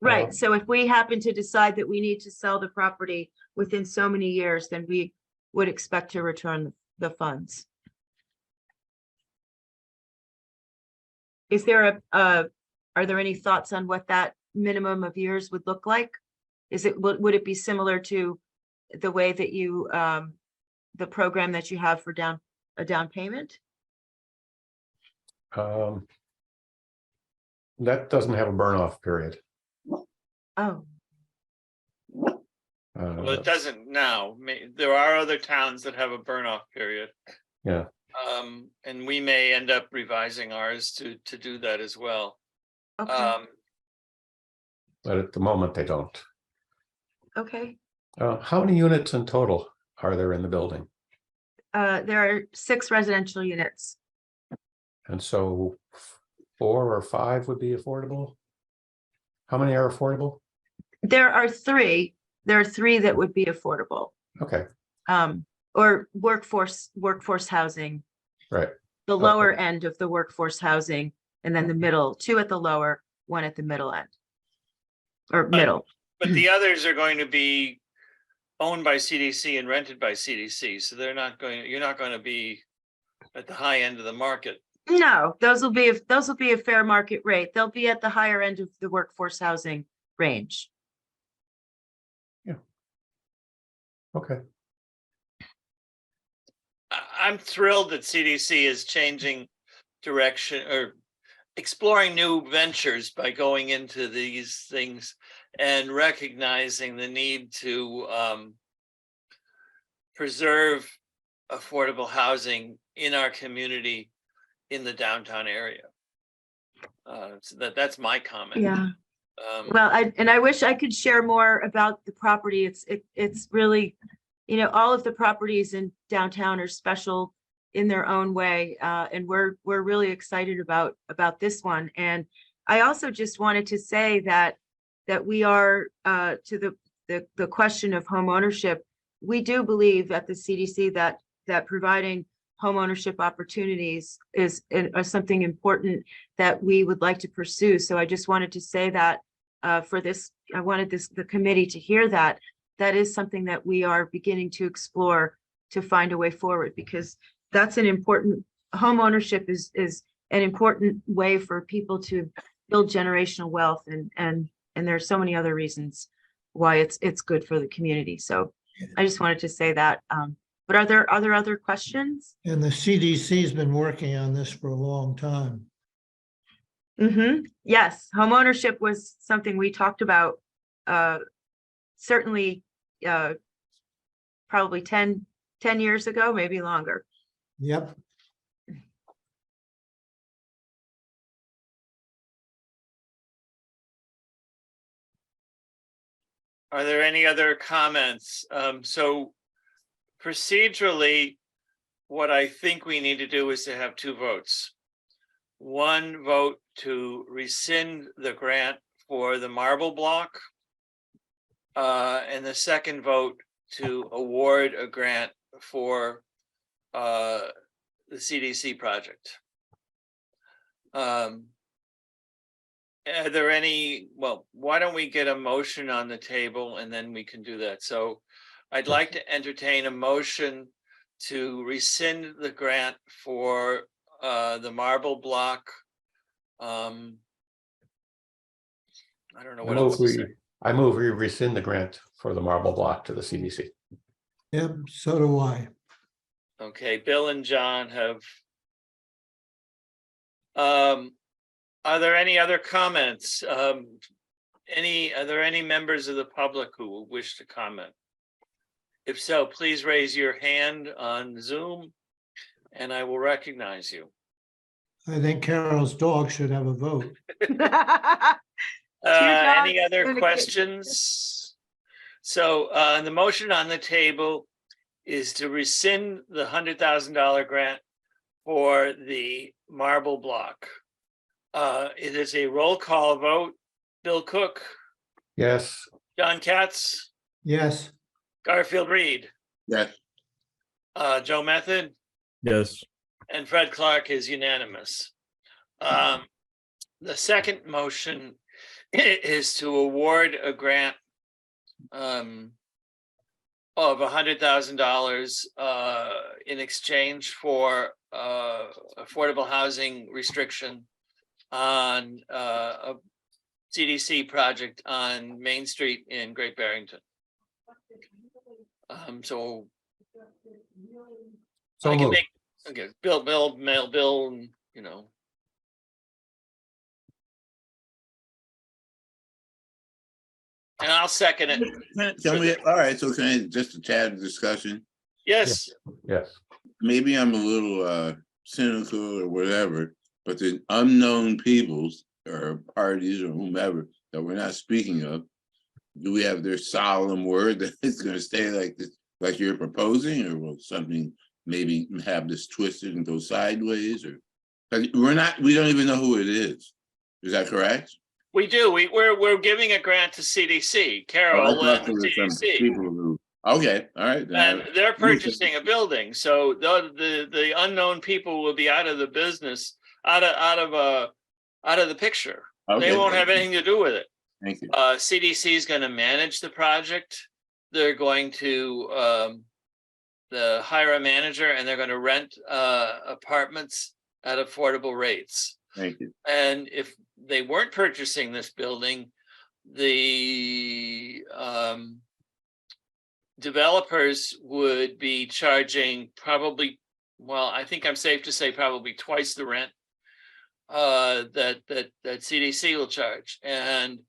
Right, so if we happen to decide that we need to sell the property within so many years, then we would expect to return the funds. Is there are there any thoughts on what that minimum of years would look like? Would it be similar to the way that you, the program that you have for a down payment? That doesn't have a burn off period. Oh, Well, it doesn't now. There are other towns that have a burn off period. Yeah. And we may end up revising ours to do that as well. okay, But at the moment, they don't. okay. How many units in total are there in the building? There are 6 residential units. And so 4 or 5 would be affordable? How many are affordable? There are 3. There are 3 that would be affordable. Okay, Or workforce housing. right. The Okay. lower end of the workforce housing, and then the middle, 2 at the lower, 1 at the middle end. Or middle. But the others are going to be owned by CDC and rented by CDC, so you're not going to be at the high end of the market. No, those will be a fair market rate. They'll be at the higher end of the workforce housing range. Okay. I'm thrilled that CDC is changing direction or exploring new ventures by going into these things and recognizing the need to preserve affordable housing in our community in the downtown area. So that's my comment. Yeah. Well, I wish I could share more about the property. It's really, all of the properties in downtown are special in their own way. And we're really excited about this one. And I also just wanted to say that we are to the question of home ownership. We do believe at the CDC that providing home ownership opportunities is something important that we would like to pursue. So I just wanted to say that for this, I wanted the committee to hear that is something that we are beginning to explore to find a way forward, because that's an important, home ownership is an important way for people to build generational wealth, and there are so many other reasons why it's good for the community. So I just wanted to say that. But are there other questions? And the CDC's been working on this for a long time. Yes, homeownership was something we talked about, certainly, probably 10 years ago, maybe longer. Yep. Are there any other comments? So procedurally, what I think we need to do is to have two votes. One vote to rescind the grant for the marble block, and the second vote to award a grant for the CDC project. Are there any, well, why don't we get a motion on the table and then we can do that. So I'd like to entertain a motion to rescind the grant for the marble block. I don't know what else to say. I move we rescind the grant for the marble block to the CDC. Yep, so do I. Okay, Bill and John have. Are there any other comments? Are there any members of the public who wish to comment? If so, please raise your hand on Zoom and I will recognize you. I think Carol's dog should have a vote. Any other questions? So the motion on the table is to rescind the $100,000 grant for the marble block. It is a roll call vote. Bill Cook, Yes. John Katz, Yes. Garfield Reed, Yes. Joe Method, Yes. and Fred Clark is unanimous. The second motion is to award a grant of $100,000 in exchange for affordable housing restriction on a CDC project on Main Street in Great Barrington. So I can moved. make, okay, Bill, and and I'll second it. Can we, all right, so can I just a tad of discussion? Yes. Yes. Maybe I'm a little cynical or whatever, but the unknown peoples or parties or whomever that we're not speaking of, do we have their solemn word that it's going to stay like this, like you're proposing, or will something maybe have this twisted and go sideways? Or we don't even know who it is. Is that correct? We do. We're giving a grant to CDC, Carol, and CDC. Okay, all right. And they're purchasing a building, so the unknown people will be out of the business, out of the picture. Okay, they won't have anything to do with it. Thank you. CDC is going to manage the project. they're going to hire a manager and they're going to rent apartments at affordable rates. Thank you. And if they weren't purchasing this building, the developers would be charging probably, well, I think I'm safe to say probably twice the rent that CDC will charge. And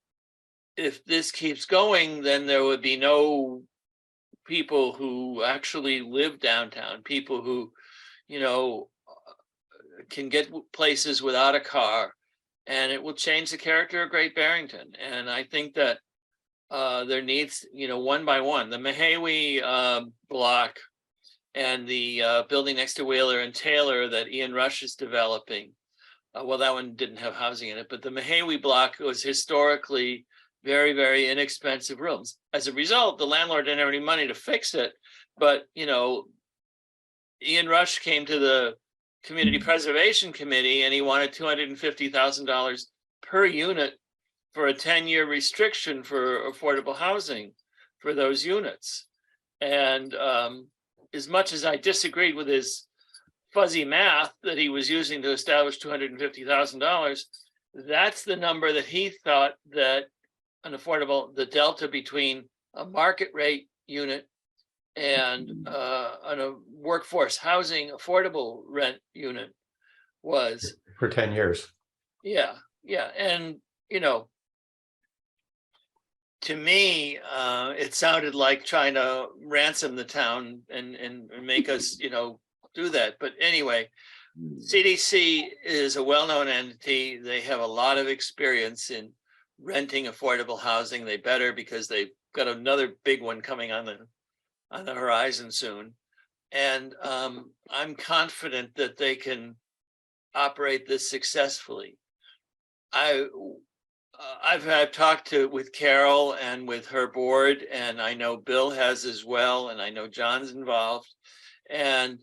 if this keeps going, then there would be no people who actually live downtown, people who, you know, can get places without a car, and it will change the character of Great Barrington. And I think that there needs, you know, one by one, the Mahawi block and the building next to Wheeler and Taylor that Ian Rush is developing. Well, that one didn't have housing in it, but the Mahawi block was historically very, very inexpensive rooms. As a result, the landlord didn't have any money to fix it. But, you know, Ian Rush came to the Community Preservation Committee and he wanted $250,000 per unit for a 10-year restriction for affordable housing for those units. And as much as I disagreed with his fuzzy math that he was using to establish $250,000, that's the number that he thought that an affordable, the delta between a market rate unit and a workforce housing affordable rent unit was. For 10 years. Yeah, yeah. And, you know, to me, it sounded like trying to ransom the town and make us, you know, do that. But anyway, CDC is a well-known entity. They have a lot of experience in renting affordable housing. They better, because they've got another big one coming on the horizon soon. And I'm confident that they can operate this successfully. I've talked with Carol and with her board, and I know Bill has as well, and I know John's involved. And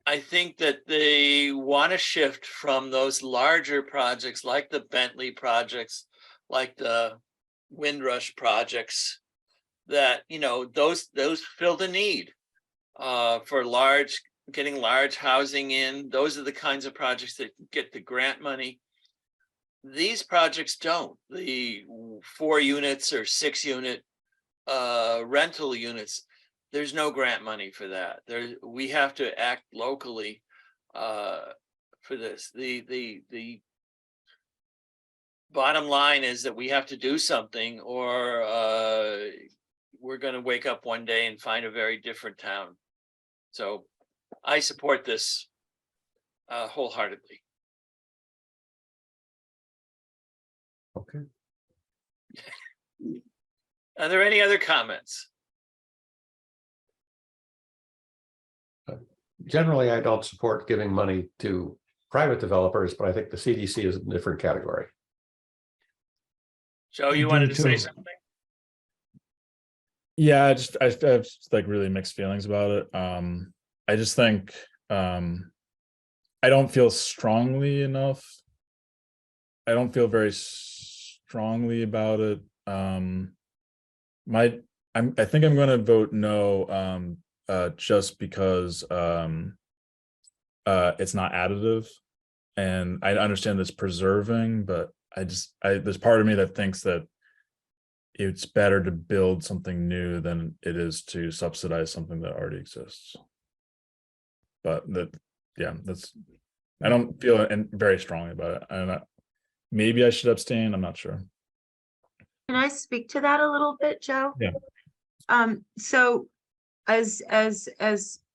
I think that they want to shift from those larger projects like the Bentley projects, like the Windrush projects, that, you know, those fill the need for getting large housing in. Those are the kinds of projects that get the grant money. These projects don't. The 4 units or 6 unit rental units, there's no grant money for that. We have to act locally for this. The bottom line is that we have to do something, or we're going to wake up one day and find a very different town. So I support this wholeheartedly. Okay. Are there any other comments? Generally, I don't support giving money to private developers, but I think the CDC is a different category. Joe, I you do wanted to say too. something? Yeah, I have like really mixed feelings about it. I just think I don't feel strongly enough. I don't feel very strongly about it. I think I'm going to vote no, just because it's not additive, and I understand it's preserving, but there's part of me that thinks that it's better to build something new than it is to subsidize something that already exists. But I don't feel very strongly about it, and maybe I should abstain. I'm not sure. Can I speak to that a little bit, Joe? Yeah. So as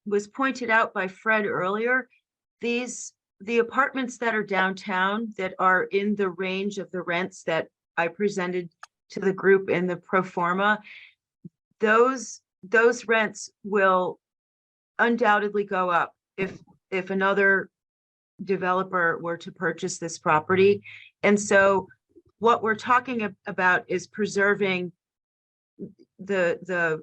was pointed out by Fred earlier, the apartments that are downtown that are in the range of the rents that I presented to the group in the pro forma, those rents will undoubtedly go up if another developer were to purchase this property. And so what we're talking about is preserving the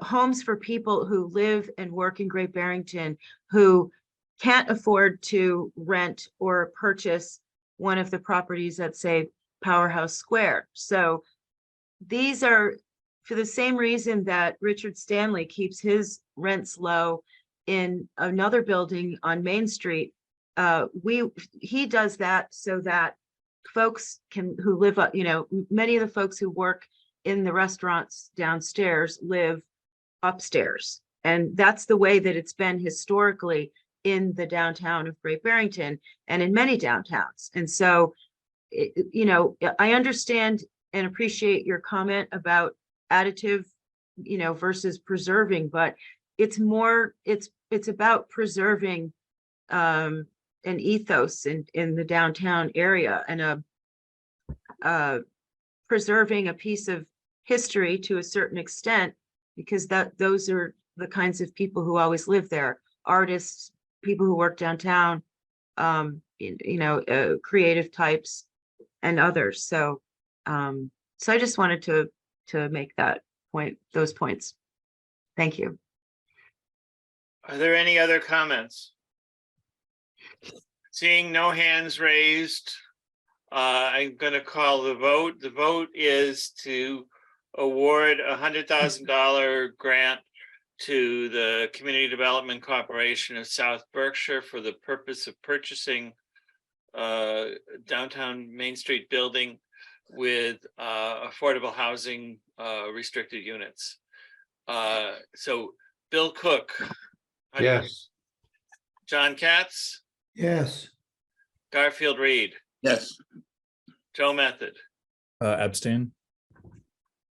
homes for people who live and work in Great Barrington, who can't afford to rent or purchase one of the properties at, say, Powerhouse Square. So these are for the same reason that Richard Stanley keeps his rents low in another building on Main Street, he does that so that folks who live up, many of the folks who work in the restaurants downstairs live upstairs. And that's the way that it's been historically in the downtown of Great Barrington and in many downtowns. And so, I understand and appreciate your comment about additive, versus preserving, but it's about preserving an ethos in the downtown area and preserving a piece of history to a certain extent, because those are the kinds of people who always live there, artists, people who work downtown, creative types and others. So I just wanted to make those points. Thank you. Are there any other comments? Seeing no hands raised, I'm going to call the vote. The vote is to award $100,000 grant to the Community Development Corporation of South Berkshire for the purpose of purchasing downtown Main Street building with affordable housing restricted units. So Bill Cook. how do you- Yes. John Katz, Yes, Garfield Reed, Yes, Joe Method, Abstain.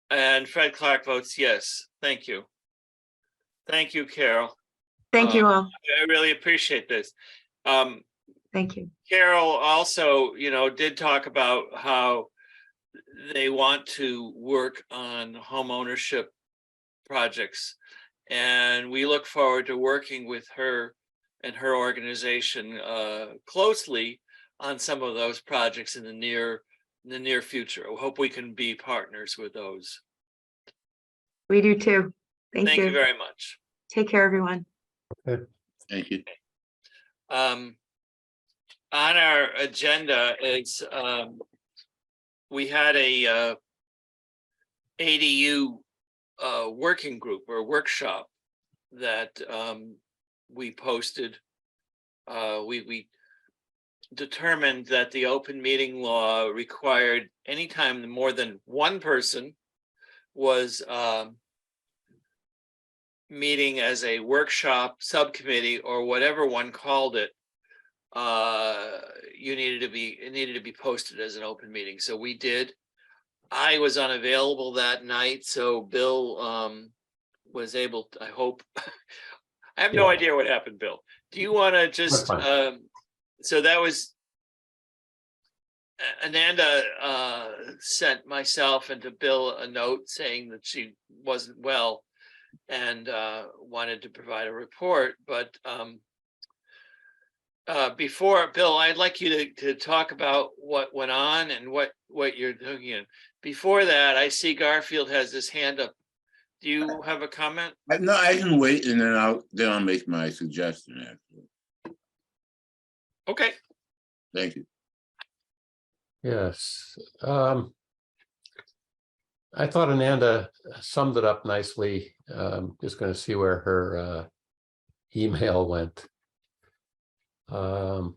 and Fred Clark votes yes. Thank you. Thank you, Carol. Thank you all. I really appreciate this. Thank you. Carol also, did talk about how they want to work on home ownership projects. And we look forward to working with her and her organization closely on some of those projects in the near future. I hope we can be partners with those. We do too. Thank you you. very much. Take care, everyone. thank you. On our agenda is we had a ADU working group or workshop that we posted. We determined that the open meeting law required anytime more than one person was meeting as a workshop, subcommittee, or whatever one called it, it needed to be posted as an open meeting. So we did. I was unavailable that night, so Bill was able to, I hope. I have no idea what happened, Bill. Do you want to just so that was Ananda sent myself and to Bill a note saying that she wasn't well and wanted to provide a report, but before, Bill, I'd like you to talk about what went on and what you're doing. Before that, I see Garfield has his hand up. Do you have a comment? No, I can wait, and then I'll make my suggestion after. Okay. Thank you. Yes. I thought Ananda summed it up nicely. Just going to see where her email went. Hang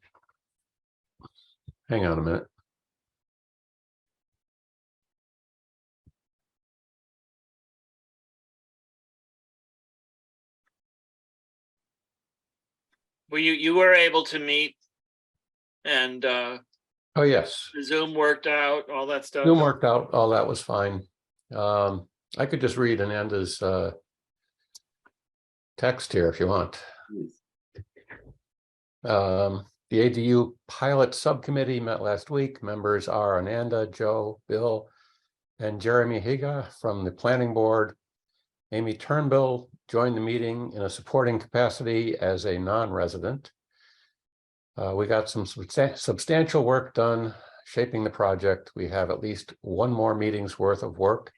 on a minute. Well, you were able to meet and Oh, yes. Zoom worked out, all that stuff. Zoom worked out. All that was fine. I could just read Ananda's text here if you want. The ADU pilot subcommittee met last week. Members are Ananda, Joe, Bill, and Jeremy Higa from the planning board. Amy Turnbull joined the meeting in a supporting capacity as a non-resident. We got some substantial work done shaping the project. We have at least one more meeting's worth of work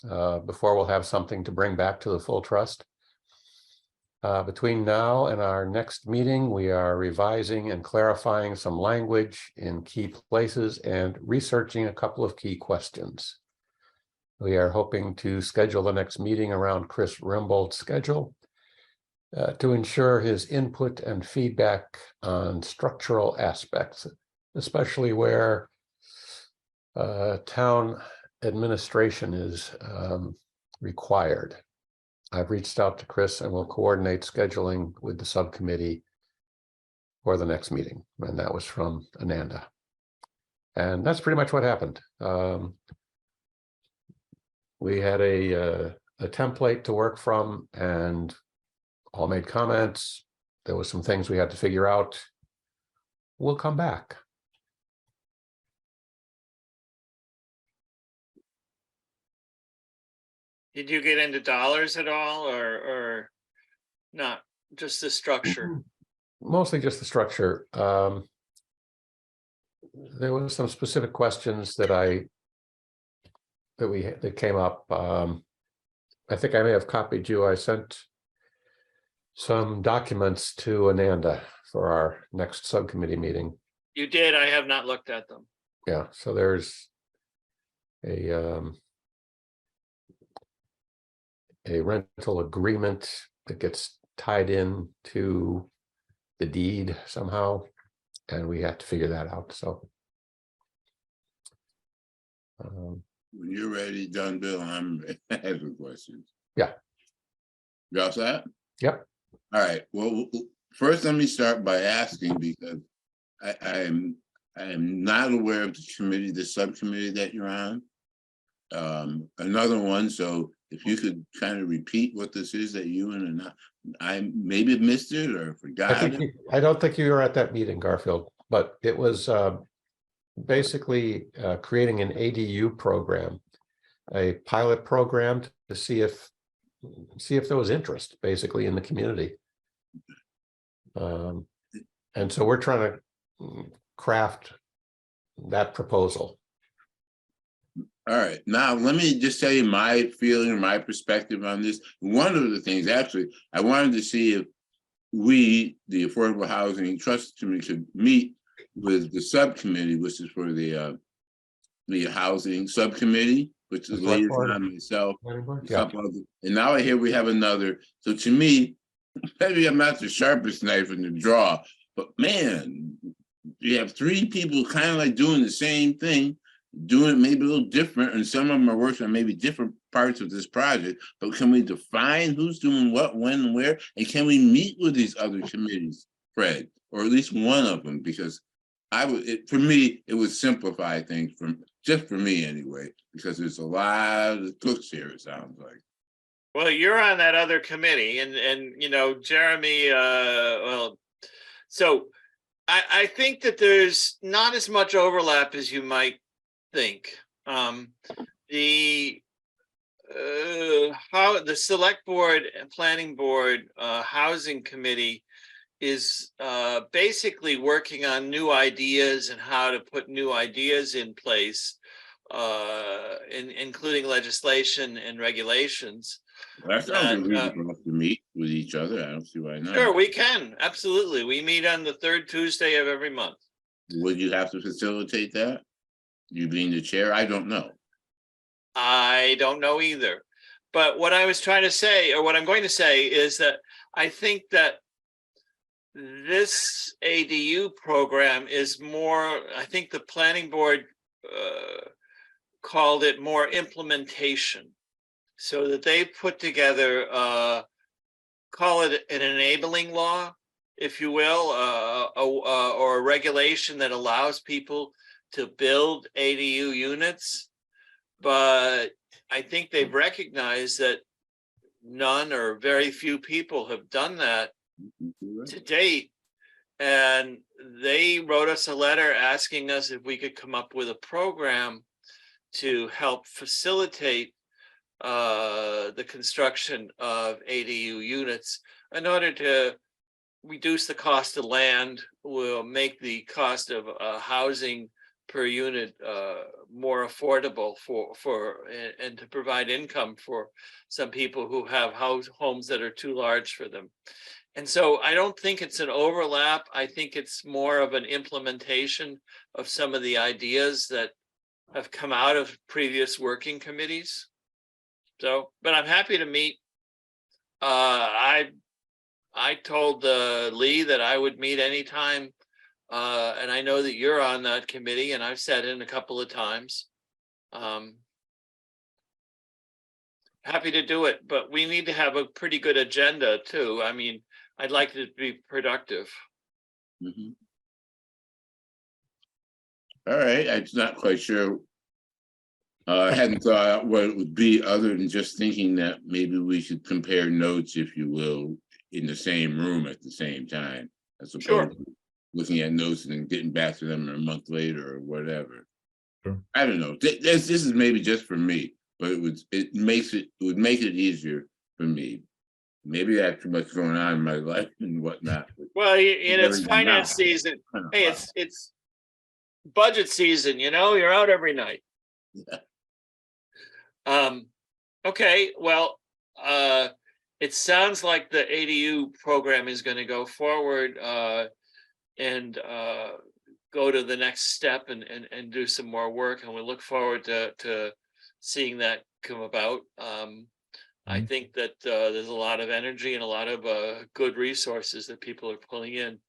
before we'll have something to bring back to the full trust. Between now and our next meeting, we are revising and clarifying some language in key places and researching a couple of key questions. We are hoping to schedule the next meeting around Chris Rimbold's schedule to ensure his input and feedback on structural aspects, especially where town administration is required. I've reached out to Chris and will coordinate scheduling with the subcommittee for the next meeting, and that was from Ananda. And that's pretty much what happened. We had a template to work from, and all made comments. There was some things we had to figure out. We'll come back. Did you get into dollars at all, or not? Just the structure? Mostly just the structure. There was some specific questions that came up. I think I may have copied you. I sent some documents to Ananda for our next subcommittee meeting. You did. I have not looked at them. Yeah, so there's a rental agreement that gets tied in to the deed somehow, and we have to figure that out. So When you're ready, done, Bill, I'm having questions. Yeah. You all set? Yep. All right. Well, first, let me start by asking, because I am not aware of the subcommittee that you're on. Another one. So if you could kind of repeat what this is that you and I maybe missed it or forgot. I don't think you were at that meeting, Garfield, but it was basically creating an ADU program, a pilot program to see if there was interest basically in the community. And so we're trying to craft that proposal. All right, now let me just tell you my feeling or my perspective on this. One of the things, actually, I wanted to see if we, the Affordable Housing Trust Committee, could meet with the subcommittee, which is for the housing subcommittee, which is liaison myself, Yeah. and now I hear we have another. So to me, maybe I'm not the sharpest knife in the drawer, but man, you have three people kind of like doing the same thing, doing it maybe a little different, and some of them are working on maybe different parts of this project. But can we define who's doing what, when, and where? And can we meet with these other committees, Fred, or at least one of them? Because for me, it would simplify things just for me anyway, because there's a lot of cooks here, it sounds like. Well, you're on that other committee, and you know, Jeremy, well, so I think that there's not as much overlap as you might think. The select board and planning board housing committee is basically working on new ideas and how to put new ideas in place, including legislation and regulations. That sounds a reason for us to meet with each other. I don't see why not. Sure, we can. Absolutely. We meet on the third Tuesday of every month. Would you have to facilitate that? You being the chair? I don't know. I don't know either. But what I was trying to say, or what I'm going to say, is that I think that this ADU program is more, I think the planning board called it more implementation. So that they put together, call it an enabling law, if you will, or a regulation that allows people to build ADU units. But I think they've recognized that none or very few people have done that to date. And they wrote us a letter asking us if we could come up with a program to help facilitate the construction of ADU units in order to reduce the cost of land, will make the cost of housing per unit more affordable and to provide income for some people who have homes that are too large for them. And so I don't think it's an overlap. I think it's more of an implementation of some of the ideas that have come out of previous working committees. So, but I'm happy to meet. I told Lee that I would meet anytime. And I know that you're on that committee, and I've sat in a couple of times. Happy to do it, but we need to have a pretty good agenda too. I mean, I'd like it to be productive. Mhm. All right, I'm not quite sure. I hadn't thought out what it would be other than just thinking that maybe we should compare notes, if you will, in the same room at the same time, as Sure. opposed to looking at notes and then getting back to them a month later or whatever. Sure. I don't know. This is maybe just for me, but it would make it easier for me. Maybe I have too much going on in my life and whatnot. Well, and it's Everything finance now. season. Hey, it's budget season, you're out every night. Yeah. Okay, well, it sounds like the ADU program is going to go forward and go to the next step and do some more work, and we look forward to seeing that come about. I think that there's a lot of energy and a lot of good resources that people are pulling in.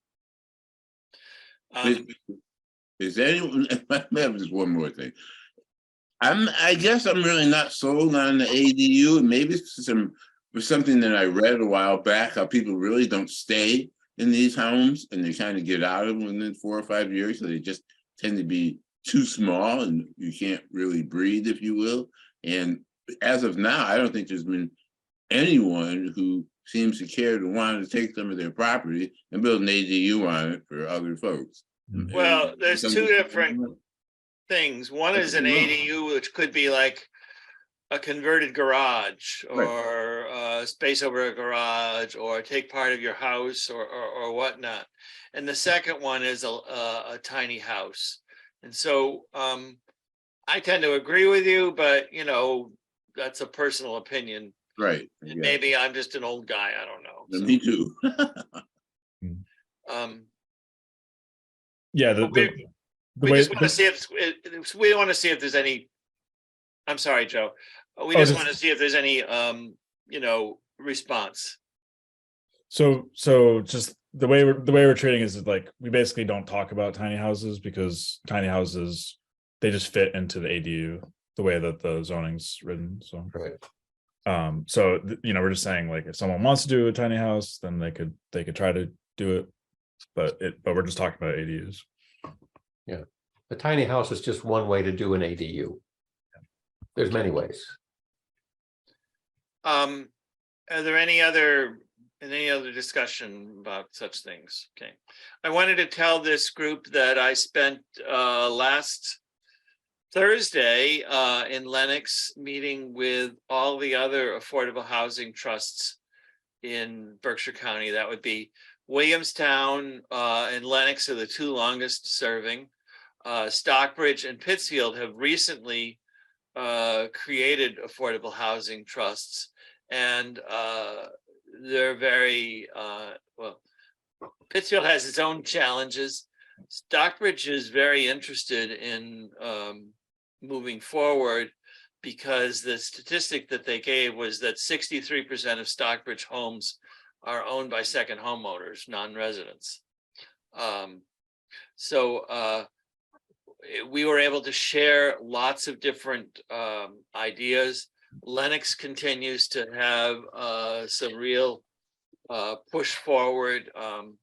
Is anyone? I have just one more thing. I guess I'm really not sold on the ADU, and maybe it's something that I read a while back, how people really don't stay in these homes and they kind of get out of them within 4 or 5 years. So they just tend to be too small and you can't really breathe, if you will. And as of now, I don't think there's been anyone who seems to care to want to take some of their property and build an ADU on it for other folks. Well, there's two different things. One is an ADU, which could be like a converted garage or space over a garage, or take part of your house or whatnot. And the second one is a tiny house. And so I tend to agree with you, but that's a personal opinion. Right. And maybe I'm just an old guy. I don't know. So. Me too. Yeah, we just want to see if we want to see if there's any. I'm sorry, Joe. We just want to see if there's any response. So just the way we're treating is like we basically don't talk about tiny houses because tiny houses, they just fit into the ADU the way that the zoning's written. So so we're just saying, like, if someone wants to do a tiny house, then they could try to do it, but we're just talking about ADUs. Yeah, the tiny house is just one way to do an ADU. There's many ways. Are there any other discussion about such things? Okay, I wanted to tell this group that I spent last Thursday in Lenox meeting with all the other affordable housing trusts in Berkshire County. That would be Williamstown and Lenox are the two longest serving. Stockbridge and Pittsfield have recently created affordable housing trusts, and they're very well. Pittsfield has its own challenges. Stockbridge is very interested in moving forward because the statistic that they gave was that 63% of Stockbridge homes are owned by second homeowners, non-residents. So we were able to share lots of different ideas. Lenox continues to have some real push forward on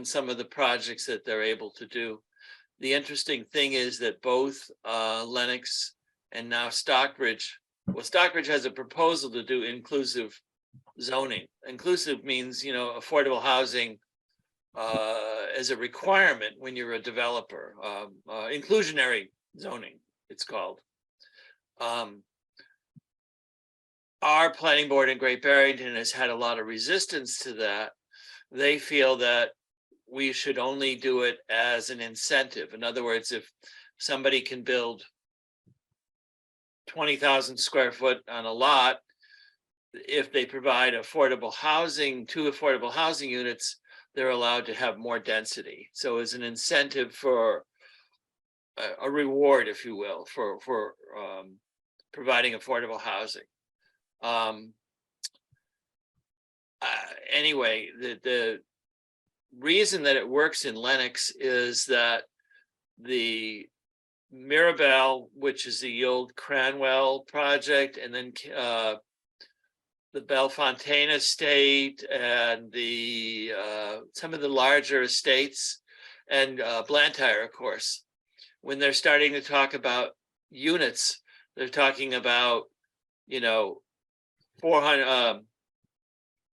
some of the projects that they're able to do. The interesting thing is that both Lenox and now Stockbridge, Stockbridge has a proposal to do inclusive zoning. Inclusive means, affordable housing as a requirement when you're a developer. Inclusionary zoning, it's called. Our planning board in Great Barrington has had a lot of resistance to that. They feel that we should only do it as an incentive. In other words, if somebody can build 20,000 square foot on a lot, if they provide affordable housing, 2 affordable housing units, they're allowed to have more density. So as an incentive for a reward, if you will, for providing affordable housing. Anyway, the reason that it works in Lenox is that the Mirabelle, which is the old Cranwell project, and then the Bellefontaine estate and the some of the larger estates, and Blantyre, of course, when they're starting to talk about units, they're talking about, 400.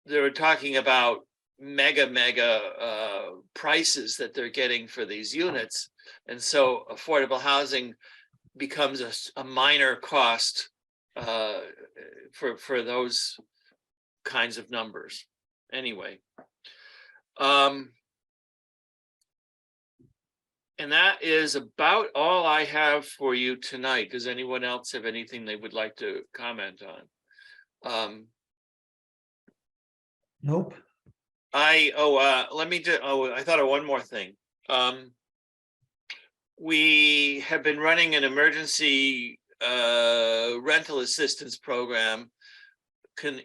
They were talking about mega prices that they're getting for these units, and so affordable housing becomes a minor cost for those kinds of numbers. Anyway, and that is about all I have for you tonight. Does anyone else have anything they would like to comment on? Nope. I thought of one more thing. We have been running an emergency rental assistance program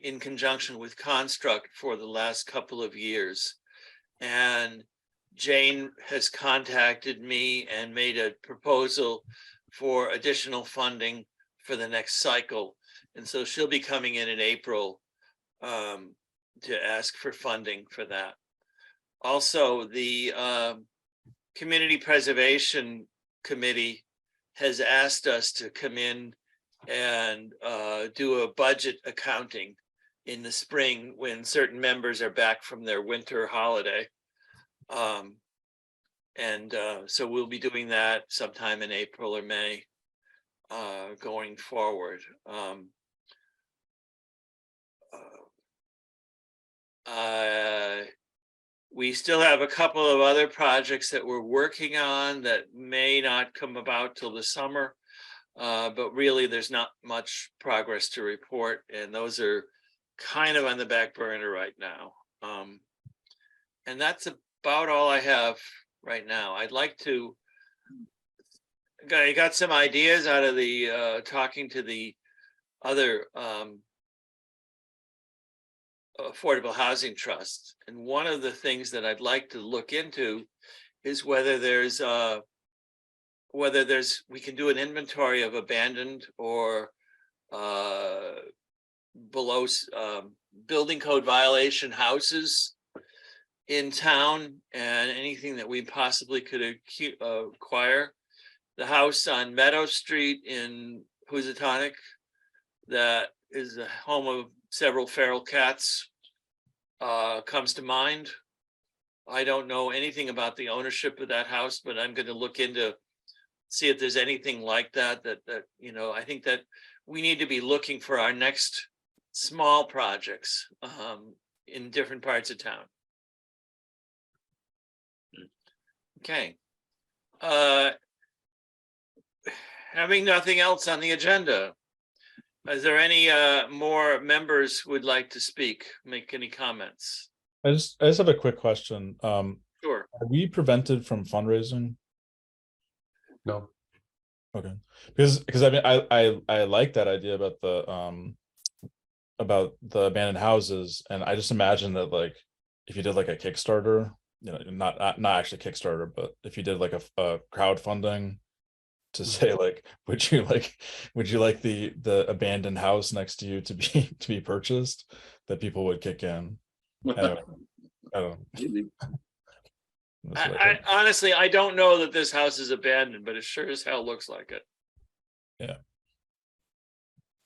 in conjunction with Construct for the last couple of years. And Jane has contacted me and made a proposal for additional funding for the next cycle. And so she'll be coming in April to ask for funding for that. Also, the Community Preservation Committee has asked us to come in and do a budget accounting in the spring when certain members are back from their winter holiday. So we'll be doing that sometime in April or May going forward. We still have a couple of other projects that we're working on that may not come about till the summer, but really there's not much progress to report, and those are kind of on the back burner right now. And that's about all I have right now. I'd like to, I got some ideas out of the talking to the other affordable housing trusts, and one of the things that I'd like to look into is whether we can do an inventory of abandoned or below building code violation houses in town, and anything that we possibly could acquire. The house on Meadow Street in Housatonic that is the home of several feral cats comes to mind. I don't know anything about the ownership of that house, but I'm going to look into see if there's anything like that I think that we need to be looking for our next small projects in different parts of town. Okay. Having nothing else on the agenda, is there any more members who would like to speak, make any comments? I just have a quick question. Sure. Are we prevented from fundraising? No. Okay, because I mean I like that idea about the abandoned houses, and I just imagine that, like, if you did like a Kickstarter, not actually Kickstarter, but if you did like a crowdfunding to say, like, would you like the abandoned house next to you to be purchased, that people would kick in. Anyway, I don't know. I honestly, I don't know that this house is abandoned, but it sure as hell looks like it. Yeah.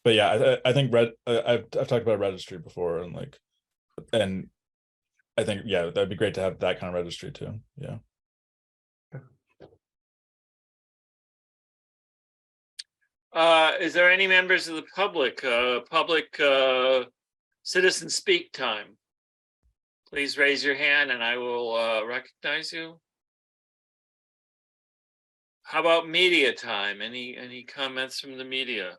But yeah, I think I've talked about registry before, and I think, yeah, that'd be great to have that kind of registry too. Yeah. Is there any members of the public citizen speak time? Please raise your hand and I will recognize you. How about media time? Any comments from the media?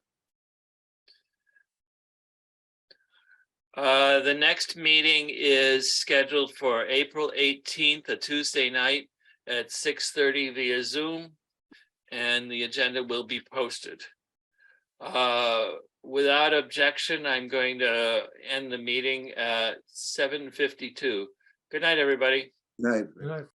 The next meeting is scheduled for April 18th, a Tuesday night at 6:30 via Zoom. and the agenda will be posted. Without objection, I'm going to end the meeting at 7:52. Good night, everybody. Right. Good night.